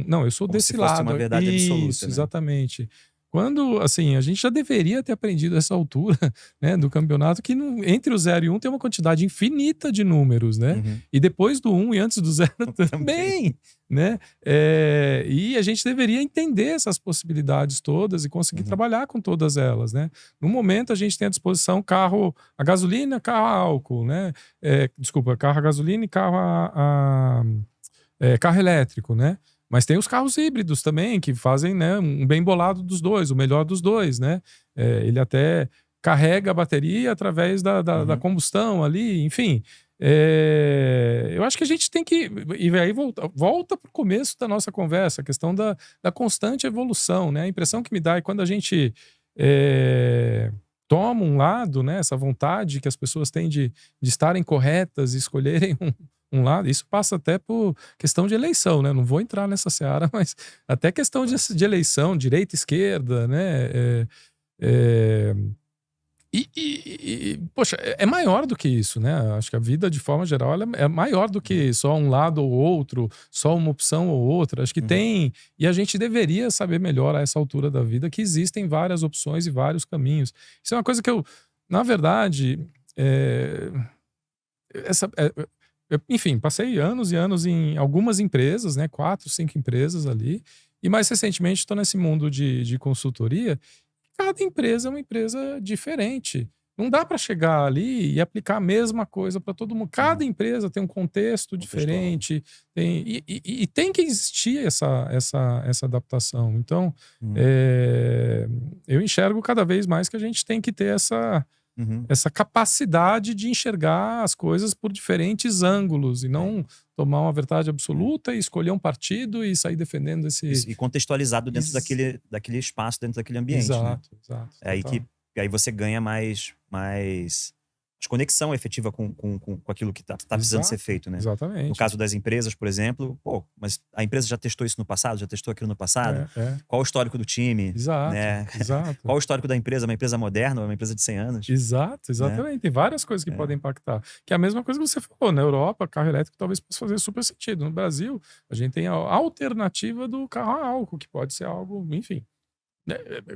não, eu sou Como se desse fosse uma lado. verdade absoluta, Isso, né? exatamente. Quando, assim, a gente já deveria ter aprendido essa altura, né, do campeonato, que entre o 0 e 1 tem uma quantidade infinita de números, né? Uhum. E depois do 1 e antes do 0 Também. também, né? E a gente deveria entender essas possibilidades todas e conseguir Uhum. trabalhar com todas elas, né? No momento, a gente tem à disposição carro a gasolina, carro a álcool, né? Desculpa, carro a gasolina e carro elétrico, né? Mas tem os carros híbridos também, que fazem, né, um bem bolado dos dois, o melhor dos dois, né? Ele até carrega a bateria através da Uhum. combustão ali, enfim. Eu acho que a gente tem que. E aí volta para o começo da nossa conversa, a questão da constante evolução, né? A impressão que me dá é quando a gente toma um lado, né? Essa vontade que as pessoas têm de estarem corretas e escolherem um lado, isso passa até por questão de eleição, né? Não vou entrar nessa seara, mas até questão de eleição, direita, esquerda, né? É, poxa, é maior do que isso, né? Acho que a vida, de forma geral, ela é maior do que só um lado ou outro, só uma opção ou outra. Acho que Uhum. tem. E a gente deveria saber melhor a essa altura da vida que existem várias opções e vários caminhos. Isso é uma coisa que eu, na verdade, é, enfim, passei anos e anos em algumas empresas, né? 4, 5 empresas ali. E mais recentemente estou nesse mundo de consultoria. Cada empresa é uma empresa diferente. Não dá para chegar ali e aplicar a mesma coisa para todo mundo. Cada Uhum. empresa tem um contexto Contextual. diferente, e tem que existir essa adaptação. Então, Uhum. é, eu enxergo cada vez mais que a gente tem que ter Uhum. essa capacidade de enxergar as coisas por diferentes ângulos e É, não tomar uma verdade é. absoluta e escolher um partido e sair defendendo esse. Isso, e contextualizado dentro Ex- daquele espaço, dentro daquele ambiente, né? Exato, exato, É aí total. que aí você ganha mais conexão efetiva com aquilo que tá precisando ser Exato, feito, né? No exatamente. caso das empresas, por exemplo, pô, mas a empresa já testou isso no passado? Já testou aquilo no passado? É. Qual o histórico do time, Exato, né? exato. Qual o histórico da empresa? Uma empresa moderna ou uma empresa de 100 anos, Exato, né? exatamente. Tem várias coisas que É. podem impactar. Que é a mesma coisa que você falou. Na Europa, carro elétrico talvez possa fazer super sentido. No Brasil, a gente tem a alternativa do carro a álcool, que pode ser algo, enfim.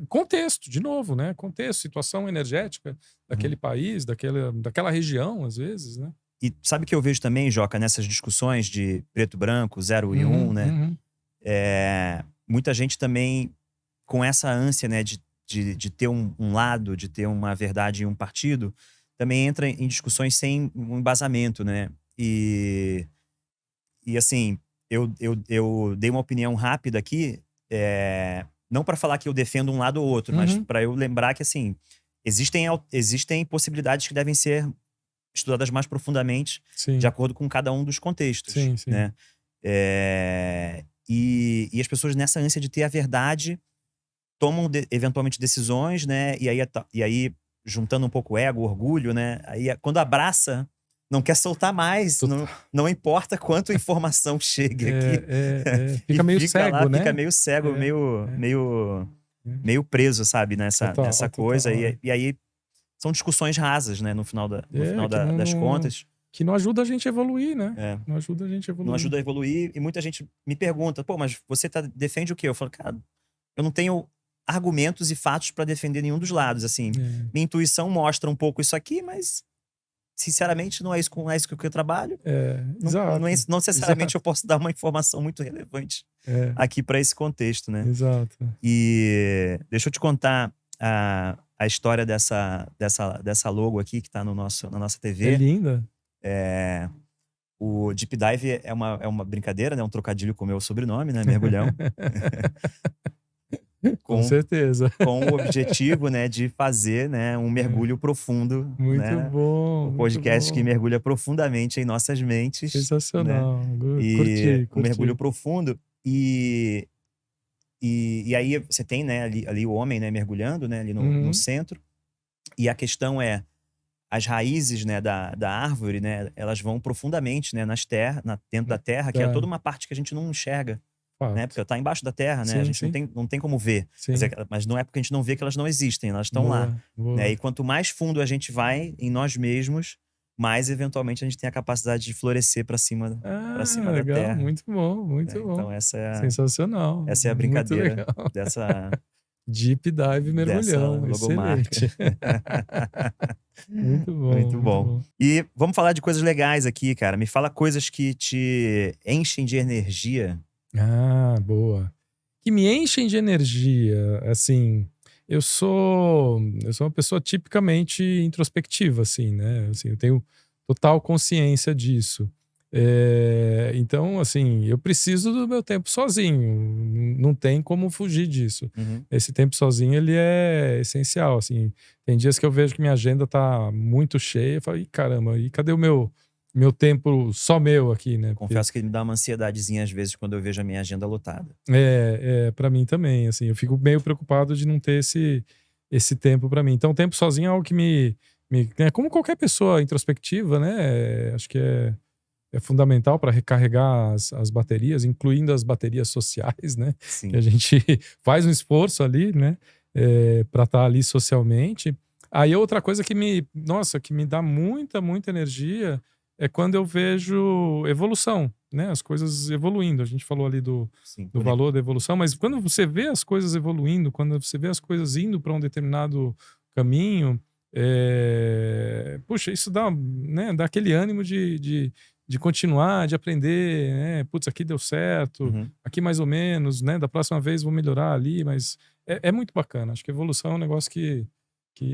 Contexto, de novo, né? Contexto, situação energética daquele Uhum. país, daquela região, às vezes, né? E sabe o que eu vejo também, Joca, nessas discussões de preto e branco, 0 e 1, Uhum, né? uhum. Muita gente também com essa ânsia, né, de ter um lado, de ter uma verdade em um partido, também entra em discussões sem um embasamento, né? E assim, eu dei uma opinião rápida aqui, não para falar que eu defendo um lado ou outro, mas Uhum. para eu lembrar que, assim, existem possibilidades que devem ser estudadas mais profundamente de Sim, acordo com cada um dos contextos, sim, sim. né? E as pessoas nessa ânsia de ter a verdade tomam eventualmente decisões, né? E aí juntando um pouco o ego, o orgulho, né? Aí quando abraça, não quer soltar mais, não, Total. não importa quanto informação chegue aqui, e Fica meio fica lá, cego, fica né? meio cego, É, meio, é, meio, é. meio preso, sabe? Nessa, Total, nessa coisa. total. E aí são discussões rasas, né? No final, no final Que não, das contas. que não ajuda a gente a evoluir, né? É, Não ajuda a gente a não evoluir. ajuda a evoluir. E muita gente me pergunta, pô, mas você defende o quê? Eu falo, cara, eu não tenho argumentos e fatos para defender nenhum dos lados, assim. É, Minha intuição mostra um pouco isso aqui, mas sinceramente não é isso com isso que eu trabalho. exato, Não necessariamente eu exato. posso dar uma informação muito relevante É, aqui para esse contexto, né? exato. E deixa eu te contar a história dessa logo aqui que tá na nossa É TV. linda. O Deep Dive é uma brincadeira, né? Um trocadilho com o meu sobrenome, né? Mergulhão. Com certeza. com o objetivo, né, de fazer, né, um mergulho profundo, Muito né? bom, O muito podcast que bom. mergulha profundamente em nossas mentes, né? Sensacional. E Curti, um mergulho curti. profundo. E aí você tem, né, ali o homem, né, mergulhando, né, ali no Uhum. centro. E a questão é, as raízes, né, da árvore, né, elas vão profundamente, né, dentro da terra, que é Tá, toda uma parte que a gente não enxerga, né? Porque fato. está embaixo da terra, né? A Sim, gente sim, não tem como ver. sim. Mas não é porque a gente não vê que elas não existem, elas estão lá, Boa, né? boa. E quanto mais fundo a gente vai em nós mesmos, mais eventualmente a gente tem a capacidade de florescer para Ah, cima da legal, terra, muito bom, né? muito bom. Então Sensacional, essa é a muito brincadeira legal. dessa Deep dive dessa mergulhão, logomarca. excelente. Muito bom, Muito muito bom. bom. E vamos falar de coisas legais aqui, cara. Me fala coisas que te enchem de energia. Ah, boa. Que me enchem de energia, assim, eu sou uma pessoa tipicamente introspectiva, assim, né, assim, eu tenho total consciência disso. Então, assim, eu preciso do meu tempo sozinho, não tem como fugir disso. Uhum. Esse tempo sozinho, ele é essencial, assim. Tem dias que eu vejo que minha agenda tá muito cheia, eu falo: "Ih, caramba, e cadê o meu tempo só meu aqui, né?" Porque Confesso que me dá uma ansiedadezinha às vezes quando eu vejo a minha agenda lotada. para mim também, assim, eu fico meio preocupado de não ter esse tempo para mim. Então, o tempo sozinho é algo que né, como qualquer pessoa introspectiva, né, acho que é fundamental para recarregar as baterias, incluindo as baterias sociais, né, que a Sim. gente faz um esforço ali, né, para estar ali socialmente. Aí outra coisa que me dá muita, muita energia é quando eu vejo evolução, né, as coisas evoluindo. A gente falou ali Sim, do valor da evolução, mas quando você vê as coisas evoluindo, quando você vê as coisas indo para um determinado caminho, puxa, isso dá, né, dá aquele ânimo de continuar, de aprender, né? Putz, aqui deu certo, Uhum. aqui mais ou menos, né? Da próxima vez vou melhorar ali, mas é muito bacana. Acho que evolução é um negócio que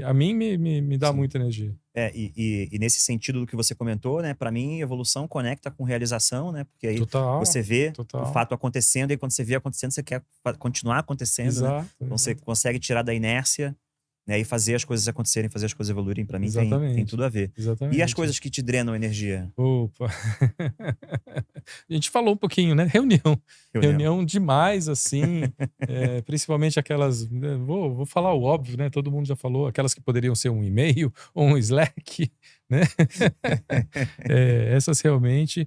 a mim me dá Sim. muita energia. E nesse sentido do que você comentou, né, para mim, evolução conecta com realização, né, porque aí Total, você vê o total. fato acontecendo e quando você vê acontecendo, você quer continuar acontecendo, né? Exato, Então você exato. consegue tirar da inércia, né, e fazer as coisas acontecerem, fazer as coisas evoluírem, para mim tem Exatamente, tudo a ver. E as exatamente. coisas que te drenam energia? Opa. A gente falou um pouquinho, né, reunião. Reunião. Reunião demais, assim, principalmente aquelas, né, vou falar o óbvio, né, todo mundo já falou, aquelas que poderiam ser um e-mail ou um Slack, né. Essas realmente.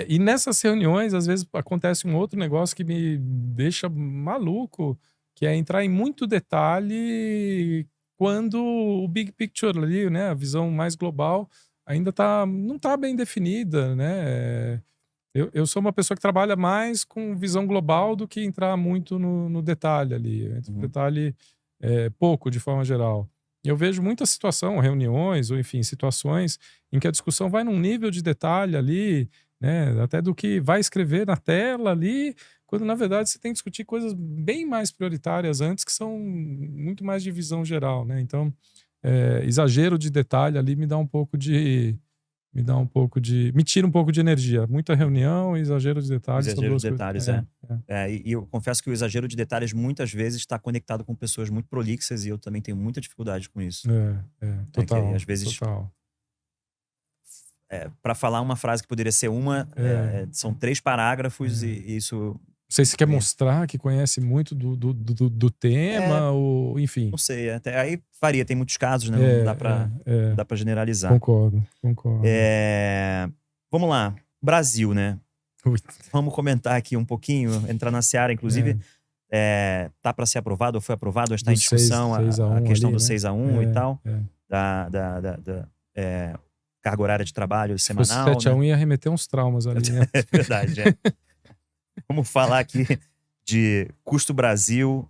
E nessas reuniões, às vezes, acontece um outro negócio que me deixa maluco, que é entrar em muito detalhe quando o big picture ali, né, a visão mais global ainda não tá bem definida, né. Eu sou uma pessoa que trabalha mais com visão global do que entrar muito no detalhe ali. Eu entro no Uhum. detalhe, pouco, de forma geral. E eu vejo muita situação, reuniões ou enfim, situações em que a discussão vai num nível de detalhe ali, né, até do que vai escrever na tela ali, quando na verdade você tem que discutir coisas bem mais prioritárias antes, que são muito mais de visão geral, né. Então, exagero de detalhe ali me tira um pouco de energia. Muita Uhum. reunião e exagero de detalhes são Exagero de 2 coisas. detalhes, É, é. é. E eu confesso que o exagero de detalhes muitas vezes está conectado com pessoas muito prolixas e eu também tenho muita dificuldade com isso, né, que aí Total, às vezes, total. para falar uma frase que poderia ser uma, É, são 3 parágrafos é. e isso Não sei se quer me mostrar que conhece muito do é, tema ou enfim. não sei, até aí varia, tem muitos casos, né, não dá É, para é, não é. dá para generalizar. Concordo, concordo. Vamos lá, Brasil, né, Ui, vamos comentar aqui um pouquinho, entrar na seara, inclusive, é, tá para ser aprovado ou foi aprovado, ou está do em discussão seis a a um questão ali, do né. 6-1 e É, tal, é. da carga horária de trabalho Se fosse semanal, sete a né. um ia remeter uns traumas ali, né. É verdade, é. Vamos falar aqui de custo Brasil,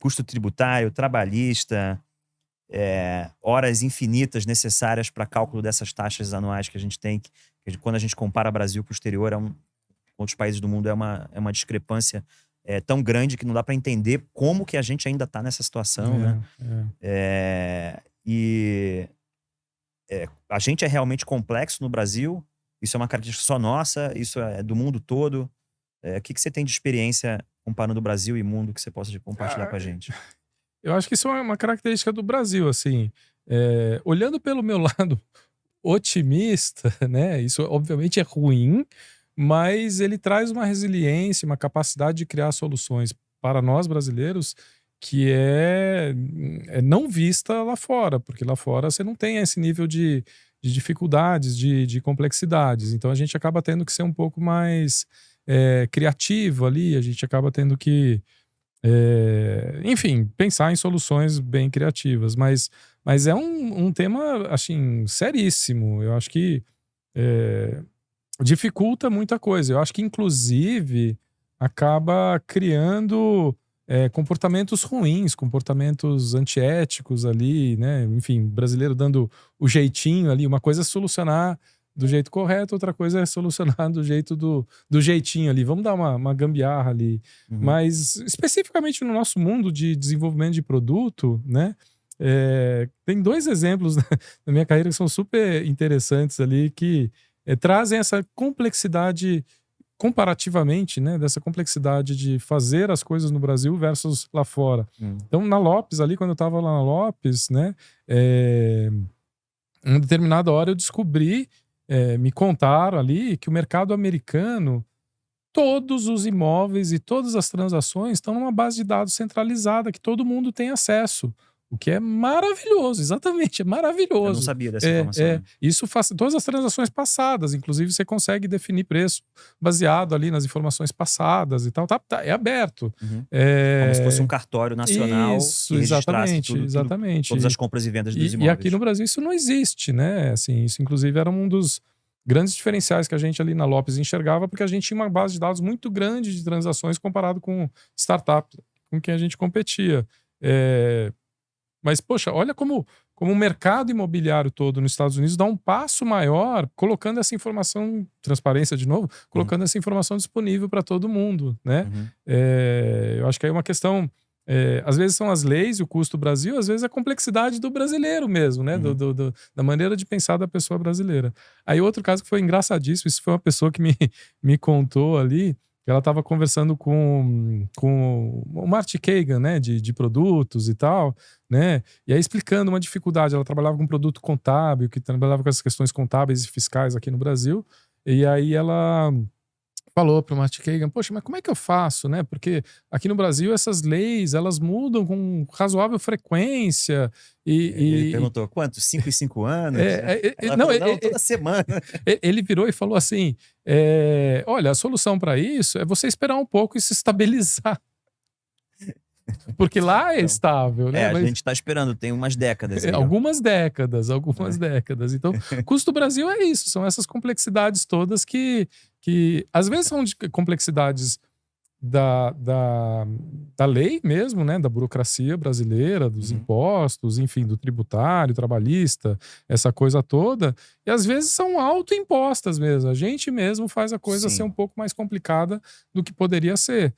custo tributário, trabalhista, horas infinitas necessárias para cálculo dessas taxas anuais que a gente tem, quando a gente compara Brasil com o exterior, outros países do mundo, é uma discrepância tão grande que não dá para entender como que a gente ainda está nessa situação, né? É, é. E a gente é realmente complexo no Brasil, isso é uma característica só nossa, isso é do mundo todo. O que você tem de experiência comparando o Brasil e mundo, que você possa compartilhar com a gente? Eu acho que isso é uma característica do Brasil, assim. Olhando pelo meu lado otimista, né? Isso obviamente é ruim, mas ele traz uma resiliência, uma capacidade de criar soluções para nós brasileiros que é não vista lá fora, porque lá fora você não tem esse nível de dificuldades, de complexidades. Então a gente acaba tendo que ser um pouco mais criativo ali, a gente acaba tendo que enfim, pensar em soluções bem criativas, mas é um tema, assim, seríssimo. Eu acho que dificulta muita coisa. Eu acho que, inclusive, acaba criando comportamentos ruins, comportamentos antiéticos ali, né? Enfim, brasileiro dando o jeitinho ali. Uma coisa é solucionar do jeito correto, outra coisa é solucionar do jeito do jeitinho ali. Vamos dar uma gambiarra ali. Uhum. Mas, especificamente no nosso mundo de desenvolvimento de produto, né? Tem 2 exemplos na minha carreira que são super interessantes ali, que trazem essa complexidade comparativamente, né? Dessa complexidade de fazer as coisas no Brasil versus lá fora. Então, na Lopes, ali, quando eu estava lá na Lopes, né? Em determinada hora eu descobri, me contaram ali que o mercado americano, todos os imóveis e todas as transações estão numa base de dados centralizada que todo mundo tem acesso. O que é maravilhoso, exatamente, é maravilhoso. Eu não sabia dessa informação. Isso faz todas as transações passadas, inclusive você consegue definir preço baseado ali nas informações passadas e tal. É aberto. Uhum. Como se fosse um cartório nacional Isso, que registrasse exatamente. todas as compras e vendas dos imóveis. E aqui no Brasil isso não existe, né? Assim, isso inclusive era um dos grandes diferenciais que a gente ali na Lopes enxergava, porque a gente tinha uma base de dados muito grande de transações comparado com startups com quem a gente competia. Mas, poxa, olha como o mercado imobiliário todo nos Estados Unidos dá um passo maior colocando essa informação, transparência de novo, colocando essa informação disponível para todo mundo, né? Eu acho que aí é uma questão, às vezes são as leis e o custo do Brasil, às vezes a complexidade do brasileiro mesmo, né? Da maneira de pensar da pessoa brasileira. Aí outro caso que foi engraçadíssimo, isso foi uma pessoa que me contou ali, ela estava conversando com o Marty Kagan, né, de produtos e tal, né, e aí explicando uma dificuldade. Ela trabalhava com produto contábil, que trabalhava com essas questões contábeis e fiscais aqui no Brasil, e aí ela falou para o Marty Kagan, poxa, mas como é que eu faço, né? Porque aqui no Brasil essas leis, elas mudam com razoável frequência. Ele perguntou, quanto? 5 em 5 anos? Não, toda semana. Ele virou e falou assim, olha, a solução para isso é você esperar um pouco e se estabilizar. Porque lá é estável, né? A gente está esperando, tem umas décadas. Aí, algumas décadas. Então, custo do Brasil é isso, são essas complexidades todas que às vezes são de complexidades da lei mesmo, né? Da burocracia brasileira, dos impostos, enfim, do tributário, trabalhista, essa coisa toda. E às vezes são autoimpostas mesmo. A gente mesmo faz a coisa ser um pouco mais complicada do que poderia ser.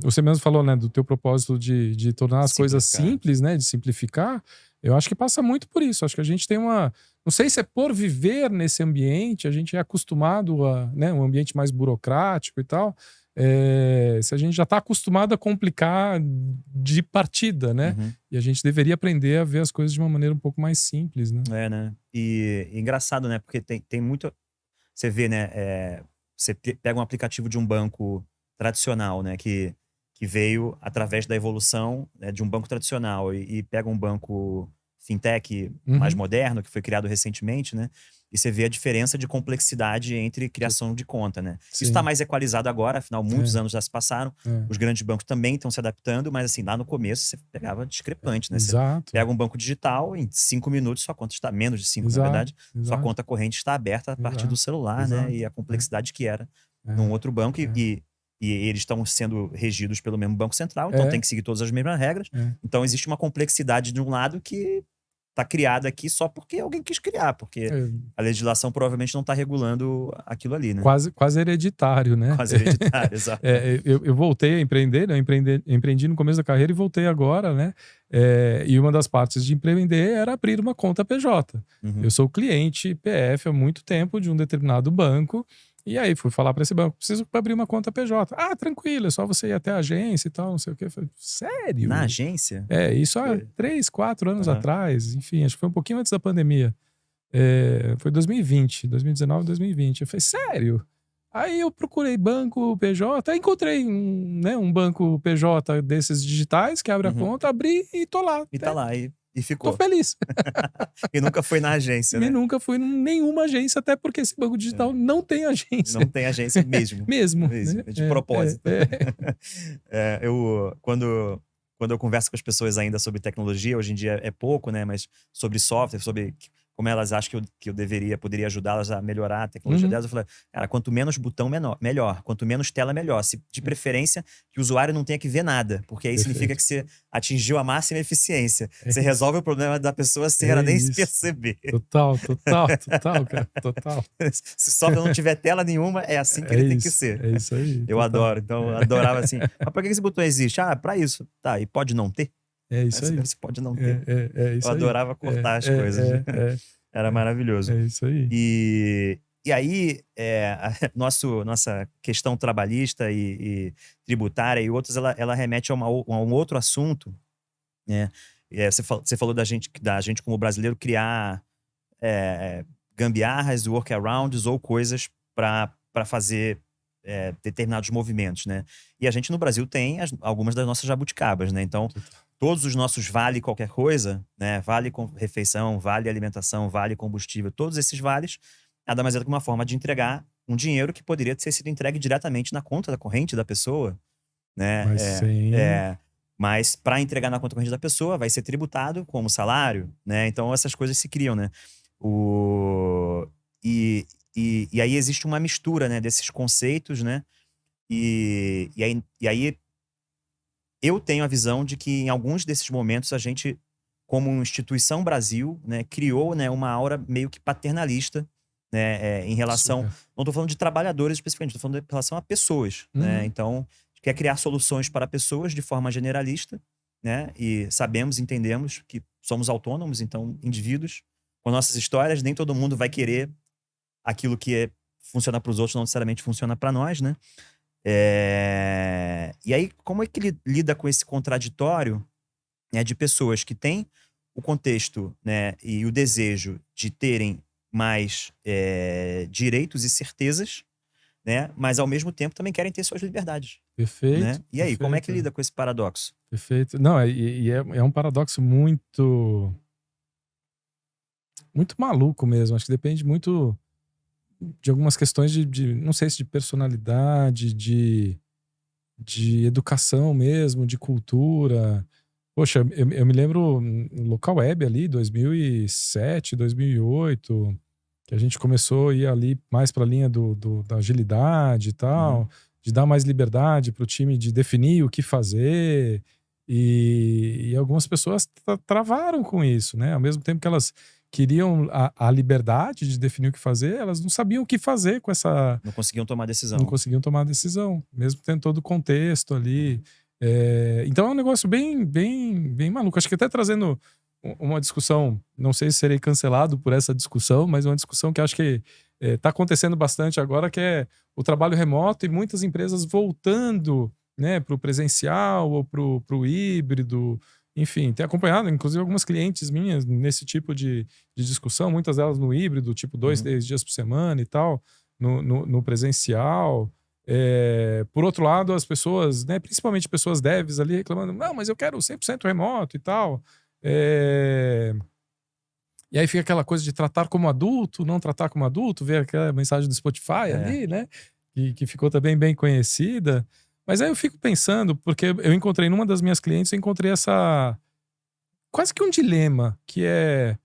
Você mesmo falou, né, do teu propósito de tornar as coisas simples, né, de simplificar. Eu acho que passa muito por isso. Acho que a gente tem não sei se é por viver nesse ambiente, a gente é acostumado a, né, um ambiente mais burocrático e tal. Se a gente já está acostumado a complicar de partida, né? E a gente deveria aprender a ver as coisas de uma maneira um pouco mais simples, né? Né? E engraçado, né? Porque tem muito... Você vê, né? Você pega um aplicativo de um banco tradicional, né? Que veio através da evolução, né, de um banco tradicional e pega um banco fintech mais moderno, que foi criado recentemente, né? E você vê a diferença de complexidade entre criação de conta, né? Isso está mais equalizado agora, afinal, muitos anos já se passaram. Os grandes bancos também estão se adaptando, mas assim, lá no começo você pegava discrepante, né? Exato. Você pega um banco digital, em 5 minutos sua conta está, menos de 5, na verdade, sua conta corrente está aberta a partir do celular, né? E a complexidade que era num outro banco e eles estão sendo regidos pelo mesmo Banco Central, então tem que seguir todas as mesmas regras. Então existe uma complexidade de um lado que está criada aqui só porque alguém quis criar, porque a legislação provavelmente não está regulando aquilo ali, né? Quase hereditário, né? Quase hereditário, exato. Eu voltei a empreender, né? Empreendi no começo da carreira e voltei agora, né? E uma das partes de empreender era abrir uma conta PJ. Eu sou cliente PF há muito tempo de um determinado banco. E aí fui falar para esse banco, preciso abrir uma conta PJ. Ah, tranquilo, é só você ir até a agência e tal, não sei o quê. Eu falei, sério? Na agência? Isso há 3, 4 anos Aham. atrás, enfim, acho que foi um pouquinho antes da pandemia. Foi 2020, 2019, 2020. Eu falei, sério? Aí eu procurei banco PJ, aí encontrei um banco PJ desses digitais que abre a Uhum. conta, abri e tô lá. E tá lá, e Tô ficou. feliz. E nunca foi na agência, E né? nunca fui em nenhuma agência, até porque esse banco digital não tem agência. Não tem agência mesmo. Mesmo. Mesmo, Né? de propósito. Quando eu converso com as pessoas ainda sobre tecnologia, hoje em dia é pouco, né? Mas sobre software, sobre como elas acham que eu poderia ajudá-las a melhorar a tecnologia Uhum. delas, eu falei, cara, quanto menos botão, melhor. Quanto menos tela, melhor. De preferência, que o usuário não tenha que ver nada, porque aí significa que você atingiu a máxima eficiência. Você resolve o problema da pessoa sem ela nem se perceber. Total, cara. Total. Se o software não tiver tela nenhuma, é assim que ele tem que ser. É isso aí. Eu adoro. Então, eu adorava assim. Mas pra que esse botão existe? Ah, pra isso. Tá, e pode não ter? É isso aí. Você pode não ter. Isso Eu adorava cortar as coisas. Era maravilhoso. É isso aí. E aí, nossa questão trabalhista e tributária e outras, ela remete a um outro assunto, né? Você falou da gente como brasileiro criar gambiarras, workarounds ou coisas para fazer determinados movimentos, né? E a gente no Brasil tem algumas das nossas jabuticabas, né? Então, todos os nossos vale qualquer coisa, né? Vale refeição, vale alimentação, vale combustível, todos esses vales, nada mais é do que uma forma de entregar um dinheiro que poderia ter sido entregue diretamente na conta da corrente da pessoa, né? Mas para entregar na conta corrente da pessoa, vai ser tributado como salário, né? Então essas coisas se criam, né? E aí existe uma mistura, né, desses conceitos, né? E aí eu tenho a visão de que em alguns desses momentos a gente, como instituição Brasil, né, criou, né, uma aura meio que paternalista, né, em relação... Super. Não estou falando de trabalhadores especificamente, estou falando em relação a pessoas, né? Então, quer criar soluções para pessoas de forma generalista, né? E entendemos que somos autônomos, então, indivíduos, com nossas histórias, nem todo mundo vai querer aquilo que funciona para os outros, não necessariamente funciona para nós, né? E aí, como é que ele lida com esse contraditório, né, de pessoas que têm o contexto, né, e o desejo de terem mais direitos e certezas, né, mas ao mesmo tempo também querem ter suas liberdades. Perfeito. Né? E aí, perfeito. como é que lida com esse paradoxo? Perfeito. Não, é um paradoxo muito maluco mesmo. Acho que depende muito de algumas questões não sei se de personalidade, de educação mesmo, de cultura. Poxa, eu me lembro no local web ali, 2007, 2008, que a gente começou a ir ali mais para a linha da agilidade e tal, de dar mais liberdade para o time de definir o que fazer. E algumas pessoas travaram com isso, né? Ao mesmo tempo que elas queriam a liberdade de definir o que fazer, elas não sabiam o que fazer com essa... Não conseguiam tomar decisão. Não conseguiam tomar decisão, mesmo tendo todo o contexto ali. Então é um negócio bem maluco. Acho que até trazendo uma discussão, não sei se serei cancelado por essa discussão, mas uma discussão que acho que está acontecendo bastante agora, que é o trabalho remoto e muitas empresas voltando, né, para o presencial ou para o híbrido. Enfim, tenho acompanhado, inclusive, algumas clientes minhas nesse tipo de discussão, muitas delas no híbrido, tipo 2, 3 dias por semana e tal, no presencial. Por outro lado, as pessoas, né, principalmente pessoas devs ali reclamando, não, mas eu quero 100% remoto e tal. E aí fica aquela coisa de tratar como adulto, não tratar como adulto, ver aquela mensagem do Spotify ali, né, que ficou também bem conhecida. Mas aí eu fico pensando, porque eu encontrei numa das minhas clientes, eu encontrei quase que um dilema, que é,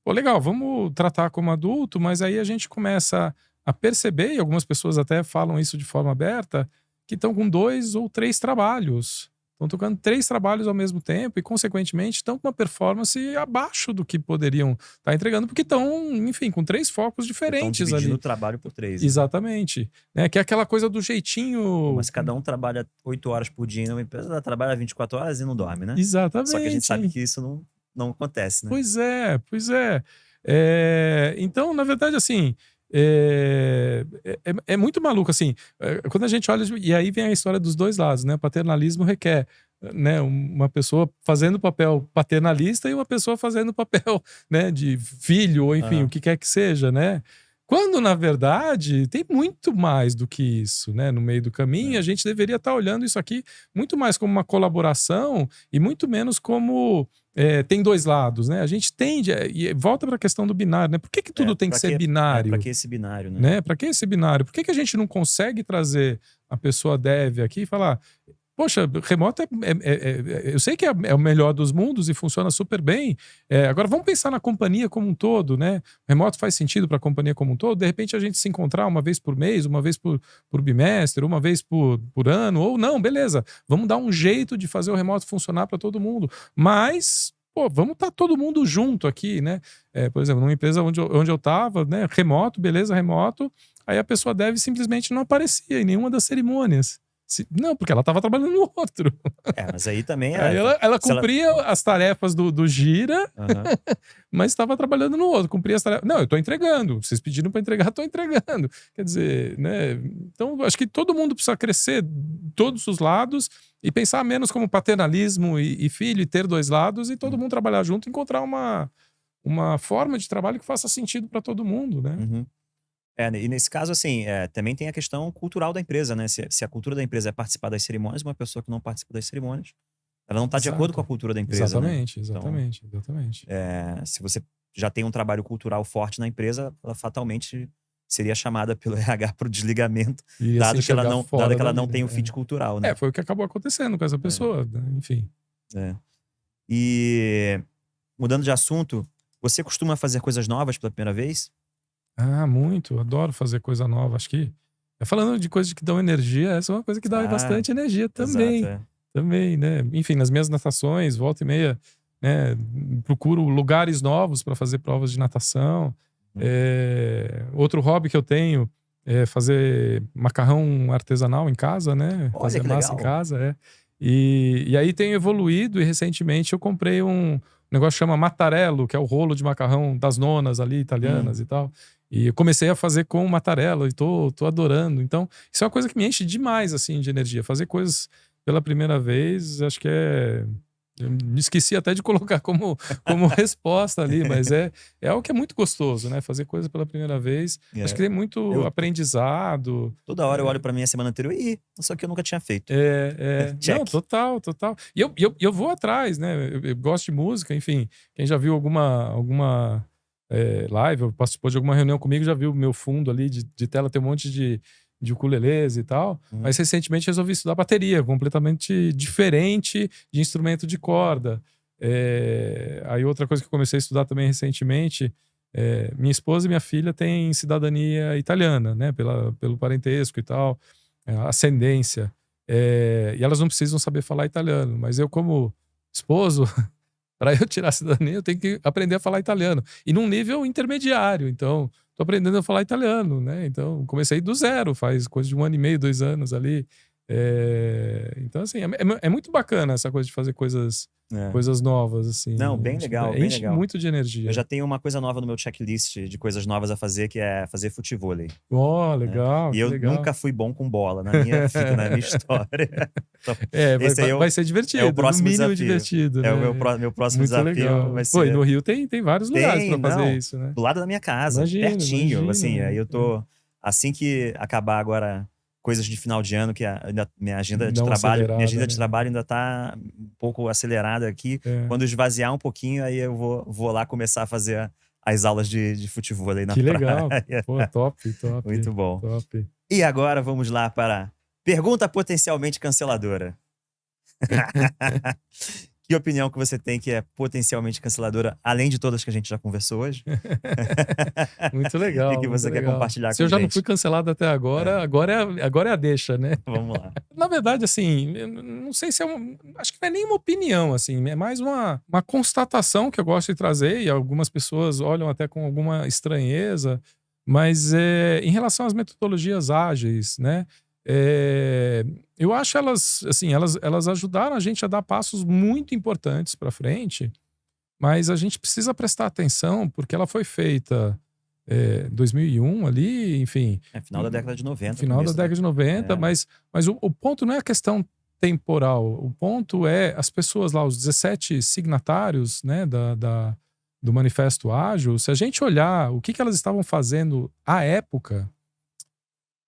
pô, legal, vamos tratar como adulto, mas aí a gente começa a perceber, e algumas pessoas até falam isso de forma aberta, que estão com 2 ou 3 trabalhos. Estão tocando 3 trabalhos ao mesmo tempo e, consequentemente, estão com uma performance abaixo do que poderiam estar entregando, porque estão, enfim, com 3 focos diferentes estão dividindo ali. o trabalho por 3. Exatamente. Né? Que é aquela coisa do jeitinho... Mas cada um trabalha 8 horas por dia, uma empresa trabalha 24 horas e não dorme, né? Exatamente. Só que a gente sabe que isso não acontece, né? Pois é. Então, na verdade, assim, é muito maluco, assim. Quando a gente olha, e aí vem a história dos dois lados, né? O paternalismo requer, né, uma pessoa fazendo papel paternalista e uma pessoa fazendo papel, né, de filho, ou enfim, o que quer que seja, né? Quando, na verdade, tem muito mais do que isso, né? No meio do caminho, a gente deveria estar olhando isso aqui muito mais como uma colaboração e muito menos como tem dois lados, né? A gente tende, e volta para a questão do binário, né? Por que tudo tem que ser binário? Para que esse binário, né? Para que esse binário? Por que a gente não consegue trazer a pessoa dev aqui e falar: poxa, remoto eu sei que é o melhor dos mundos e funciona super bem. Agora vamos pensar na companhia como um todo, né? Remoto faz sentido para a companhia como um todo. De repente a gente se encontrar uma vez por mês, uma vez por bimestre, uma vez por ano, ou não, beleza. Vamos dar um jeito de fazer o remoto funcionar para todo mundo. Mas, pô, vamos estar todo mundo junto aqui, né? Por exemplo, numa empresa onde eu estava, né? Remoto, beleza, remoto. Aí a pessoa deve simplesmente não aparecia em nenhuma das cerimônias. Não, porque ela estava trabalhando no outro. Mas aí também Aí ela cumpria as tarefas do Gira, mas estava trabalhando no outro. Cumpria as tarefas. Não, eu estou entregando. Vocês pediram para entregar, estou entregando. Quer dizer, né? Então, acho que todo mundo precisa crescer de todos os lados e pensar menos como paternalismo e filho, e ter dois lados, e todo mundo trabalhar junto e encontrar uma forma de trabalho que faça sentido para todo mundo, né? E nesse caso, assim, também tem a questão cultural da empresa, né? Se a cultura da empresa é participar das cerimônias, uma pessoa que não participa das cerimônias, ela não está de acordo com a cultura da empresa, exatamente, né? Exatamente. Se você já tem um trabalho cultural forte na empresa, ela fatalmente seria chamada pelo RH para o desligamento, dado que ela não tem o fit cultural, né? Foi o que acabou acontecendo com essa pessoa, né? Enfim. E mudando de assunto, você costuma fazer coisas novas pela primeira vez? Muito. Adoro fazer coisa nova. Acho que, falando de coisas que dão energia, essa é uma coisa que dá bastante energia também. Exato, Também, né? Enfim, nas minhas natações, volta e meia, né? Procuro lugares novos para fazer provas de natação. Outro hobby que eu tenho é fazer macarrão artesanal em casa, né? Olha, fazer que massa legal. em casa, E aí tenho evoluído, e recentemente eu comprei um negócio que chama mattarello, que é o rolo de macarrão das nonas ali, italianas e tal. E eu comecei a fazer com mattarello e tô adorando. Então, isso é uma coisa que me enche demais, assim, de energia. Fazer coisas pela primeira vez, acho que eu me esqueci até de colocar como resposta ali, mas é algo que é muito gostoso, né? Fazer coisa pela primeira vez. Acho que tem muito aprendizado. Toda hora eu olho pra minha semana anterior e só que eu nunca tinha feito. Não, total. E eu vou atrás, né? Eu gosto de música, enfim. Quem já viu alguma live, ou participou de alguma reunião comigo, já viu o meu fundo ali de tela, tem um monte de ukulelês e tal, mas recentemente resolvi estudar bateria, completamente diferente de instrumento de corda. Aí outra coisa que eu comecei a estudar também recentemente, minha esposa e minha filha têm cidadania italiana, né, pelo parentesco e tal, ascendência, e elas não precisam saber falar italiano, mas eu como esposo, para eu tirar a cidadania, eu tenho que aprender a falar italiano, e num nível intermediário, então tô aprendendo a falar italiano, né? Então, comecei do zero, faz coisa de 1 ano e meio, 2 anos ali. Então, assim, é muito bacana essa coisa de fazer coisas novas, assim. Não, bem legal, bem enche legal. muito de energia. Eu já tenho uma coisa nova no meu checklist de coisas novas a fazer, que é fazer futevôlei. Legal. E eu nunca fui bom com bola na minha história. Então, vai ser divertido, é o próximo no mínimo desafio. divertido. Né? É o meu próximo muito desafio. Legal. Vai ser... Pô, e no Rio tem vários lugares pra fazer isso, né? Do lado da minha casa, pertinho. Assim, aí eu tô... Assim que acabar agora coisas de final de ano, que minha agenda de trabalho ainda tá um pouco acelerada aqui. Quando esvaziar um pouquinho, aí eu vou lá começar a fazer as aulas de futevôlei na praia. Que legal. Pô, top. Muito bom. Top. E agora vamos lá para pergunta potencialmente canceladora. Que opinião que você tem que é potencialmente canceladora, além de todas que a gente já conversou hoje? Muito legal. O que você quer compartilhar com a gente? Se eu já não fui cancelado até agora, agora é a deixa, né? Vamos lá. Na verdade, assim, não sei se acho que não é nem uma opinião, assim, é mais uma constatação que eu gosto de trazer, e algumas pessoas olham até com alguma estranheza, mas em relação às metodologias ágeis, né? Eu acho elas ajudaram a gente a dar passos muito importantes para frente, mas a gente precisa prestar atenção porque ela foi feita 2001 ali, enfim. Final da década de 90. Final da década de 90, mas o ponto não é a questão temporal. O ponto é as pessoas lá, os 17 signatários, né, do Manifesto Ágil, se a gente olhar o que elas estavam fazendo à época,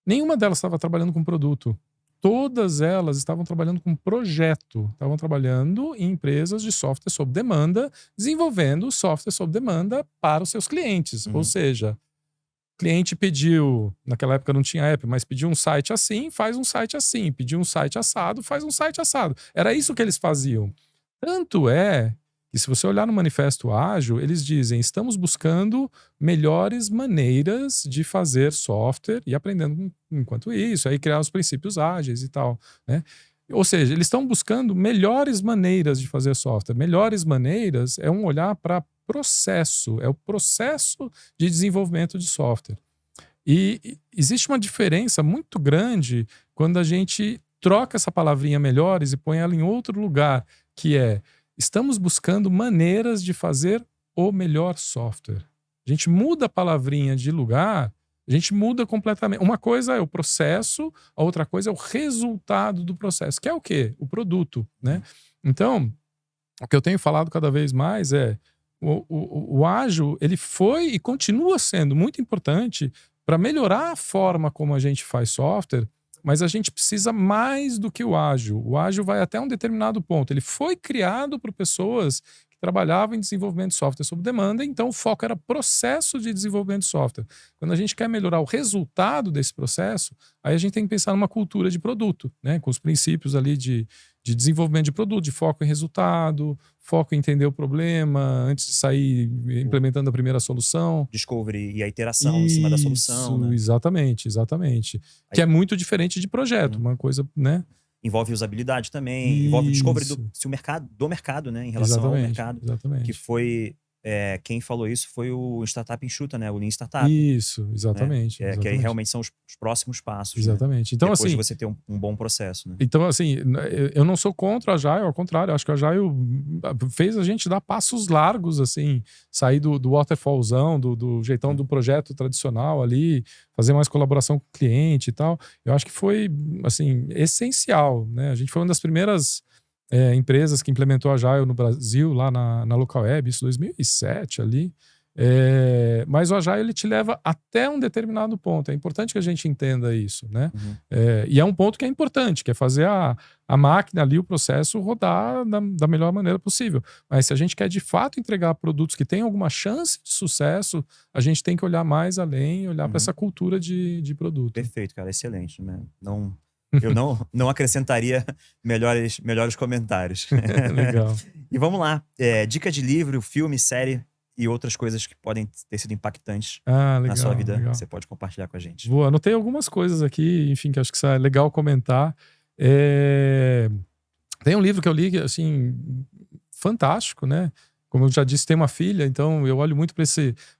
nenhuma delas estava trabalhando com produto. Todas elas estavam trabalhando com projeto, estavam trabalhando em empresas de software sob demanda, desenvolvendo software sob demanda para os seus clientes. Ou seja, o cliente pediu, naquela época não tinha app, mas pediu um site assim, faz um site assim. Pediu um site assado, faz um site assado. Era isso que eles faziam. Tanto é que, se você olhar no Manifesto Ágil, eles dizem: estamos buscando melhores maneiras de fazer software e aprendendo enquanto isso, aí criar os princípios ágeis e tal, né? Ou seja, eles estão buscando melhores maneiras de fazer software. Melhores maneiras é um olhar para processo, é o processo de desenvolvimento de software. E existe uma diferença muito grande quando a gente troca essa palavrinha melhores e põe ela em outro lugar, que é: estamos buscando maneiras de fazer o melhor software. A gente muda a palavrinha de lugar, a gente muda completamente. Uma coisa é o processo, a outra coisa é o resultado do processo, que é o quê? O produto, né? Então, o que eu tenho falado cada vez mais é: o ágil, ele foi e continua sendo muito importante para melhorar a forma como a gente faz software, mas a gente precisa mais do que o ágil. O ágil vai até um determinado ponto. Ele foi criado por pessoas que trabalhavam em desenvolvimento de software sob demanda, então o foco era processo de desenvolvimento de software. Quando a gente quer melhorar o resultado desse processo, aí a gente tem que pensar numa cultura de produto, né? Com os princípios ali de desenvolvimento de produto, de foco em resultado, foco em entender o problema antes de sair implementando a primeira solução. Discovery e a iteração em cima da solução, né? Exatamente. Aí, que é muito diferente de projeto, uma coisa, né? Envolve usabilidade também, envolve discovery do mercado, né? Em relação ao mercado. Exatamente. Que foi... quem falou isso foi o Startup Enxuta, né? O Lean Startup. Isso, exatamente. Né? Que aí realmente são os próximos passos. Exatamente. Né? Então, depois assim, de você ter um bom processo. Né? Então, assim, eu não sou contra o Agile, ao contrário, acho que o Agile fez a gente dar passos largos, assim, sair do waterfallzão, do jeitão do projeto tradicional ali, fazer mais colaboração com o cliente e tal. Eu acho que foi, assim, essencial, né? A gente foi uma das primeiras empresas que implementou Agile no Brasil, lá na Local Web, isso em 2007 ali. Mas o Agile, ele te leva até um determinado ponto. É importante que a gente entenda isso, né? E é um ponto que é importante, que é fazer a máquina ali, o processo, rodar da melhor maneira possível. Mas se a gente quer de fato entregar produtos que tenham alguma chance de sucesso, a gente tem que olhar mais além, olhar para essa cultura de produto. Perfeito, cara, excelente, né? Eu não acrescentaria melhores comentários. Legal. E vamos lá. Dica de livro, filme, série e outras coisas que podem ter sido impactantes na sua vida. Legal. Você pode compartilhar com a gente. Anotei algumas coisas aqui, enfim, que acho que é legal comentar. Tem um livro que eu li, assim, fantástico, né? Como eu já disse, tem uma filha, então eu olho muito para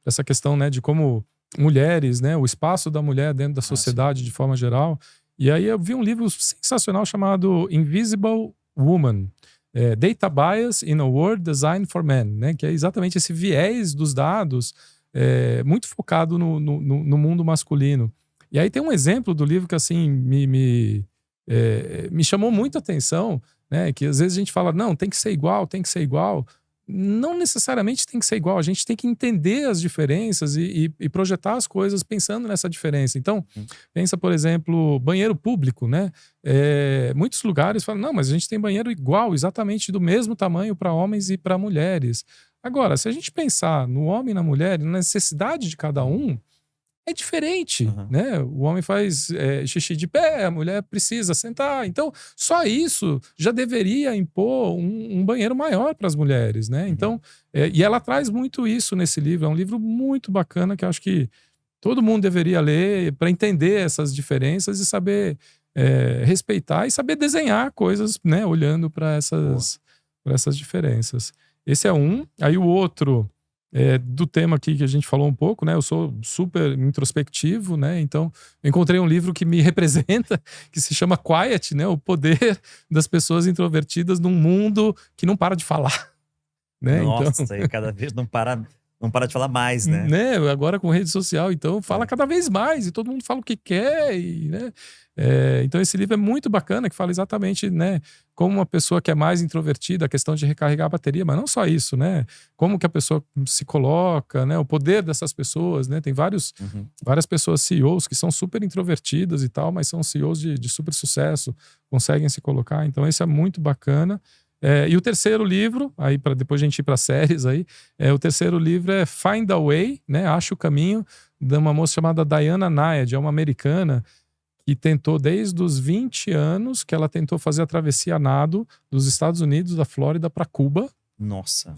essa questão, né, de como mulheres, né, o espaço da mulher dentro da sociedade de forma geral. E aí eu vi um livro sensacional chamado Invisible Woman. Data Bias in a World Designed for Men, né? Que é exatamente esse viés dos dados muito focado no mundo masculino. E aí tem um exemplo do livro que, assim, me chamou muita atenção, né? Que às vezes a gente fala: não, tem que ser igual, tem que ser igual. Não necessariamente tem que ser igual, a gente tem que entender as diferenças e projetar as coisas pensando nessa diferença. Então, pensa, por exemplo, banheiro público, né? Muitos lugares falam: não, mas a gente tem banheiro igual, exatamente do mesmo tamanho para homens e para mulheres. Agora, se a gente pensar no homem e na mulher, na necessidade de cada um, é diferente, né? O homem faz xixi de pé, a mulher precisa sentar. Então, só isso já deveria impor um banheiro maior para as mulheres, né? Então, e ela traz muito isso nesse livro. É um livro muito bacana que eu acho que todo mundo deveria ler para entender essas diferenças e saber respeitar e saber desenhar coisas, né? Olhando para essas diferenças. Esse é um. Aí o outro... do tema aqui que a gente falou um pouco, né? Eu sou super introspectivo, né? Então, eu encontrei um livro que me representa, que se chama Quiet, né? O poder das pessoas introvertidas num mundo que não para de falar, né? Nossa, então... e cada vez não para Não para de falar mais, né? Agora com rede social, então fala cada vez mais e todo mundo fala o que quer, e, né? Então esse livro é muito bacana, que fala exatamente, né, como uma pessoa que é mais introvertida, a questão de recarregar a bateria, mas não só isso, né? Como que a pessoa se coloca, né? O poder dessas pessoas, né? Tem várias pessoas CEOs que são super introvertidas e tal, mas são CEOs de super sucesso, conseguem se colocar. Então esse é muito bacana. E o terceiro livro, aí para depois a gente ir para séries aí, o terceiro livro é Find a Way, né? Acha o Caminho, de uma moça chamada Diana Nayad, é uma americana que tentou desde os 20 anos, que ela tentou fazer a travessia a nado dos Estados Unidos, da Flórida para Cuba. Nossa.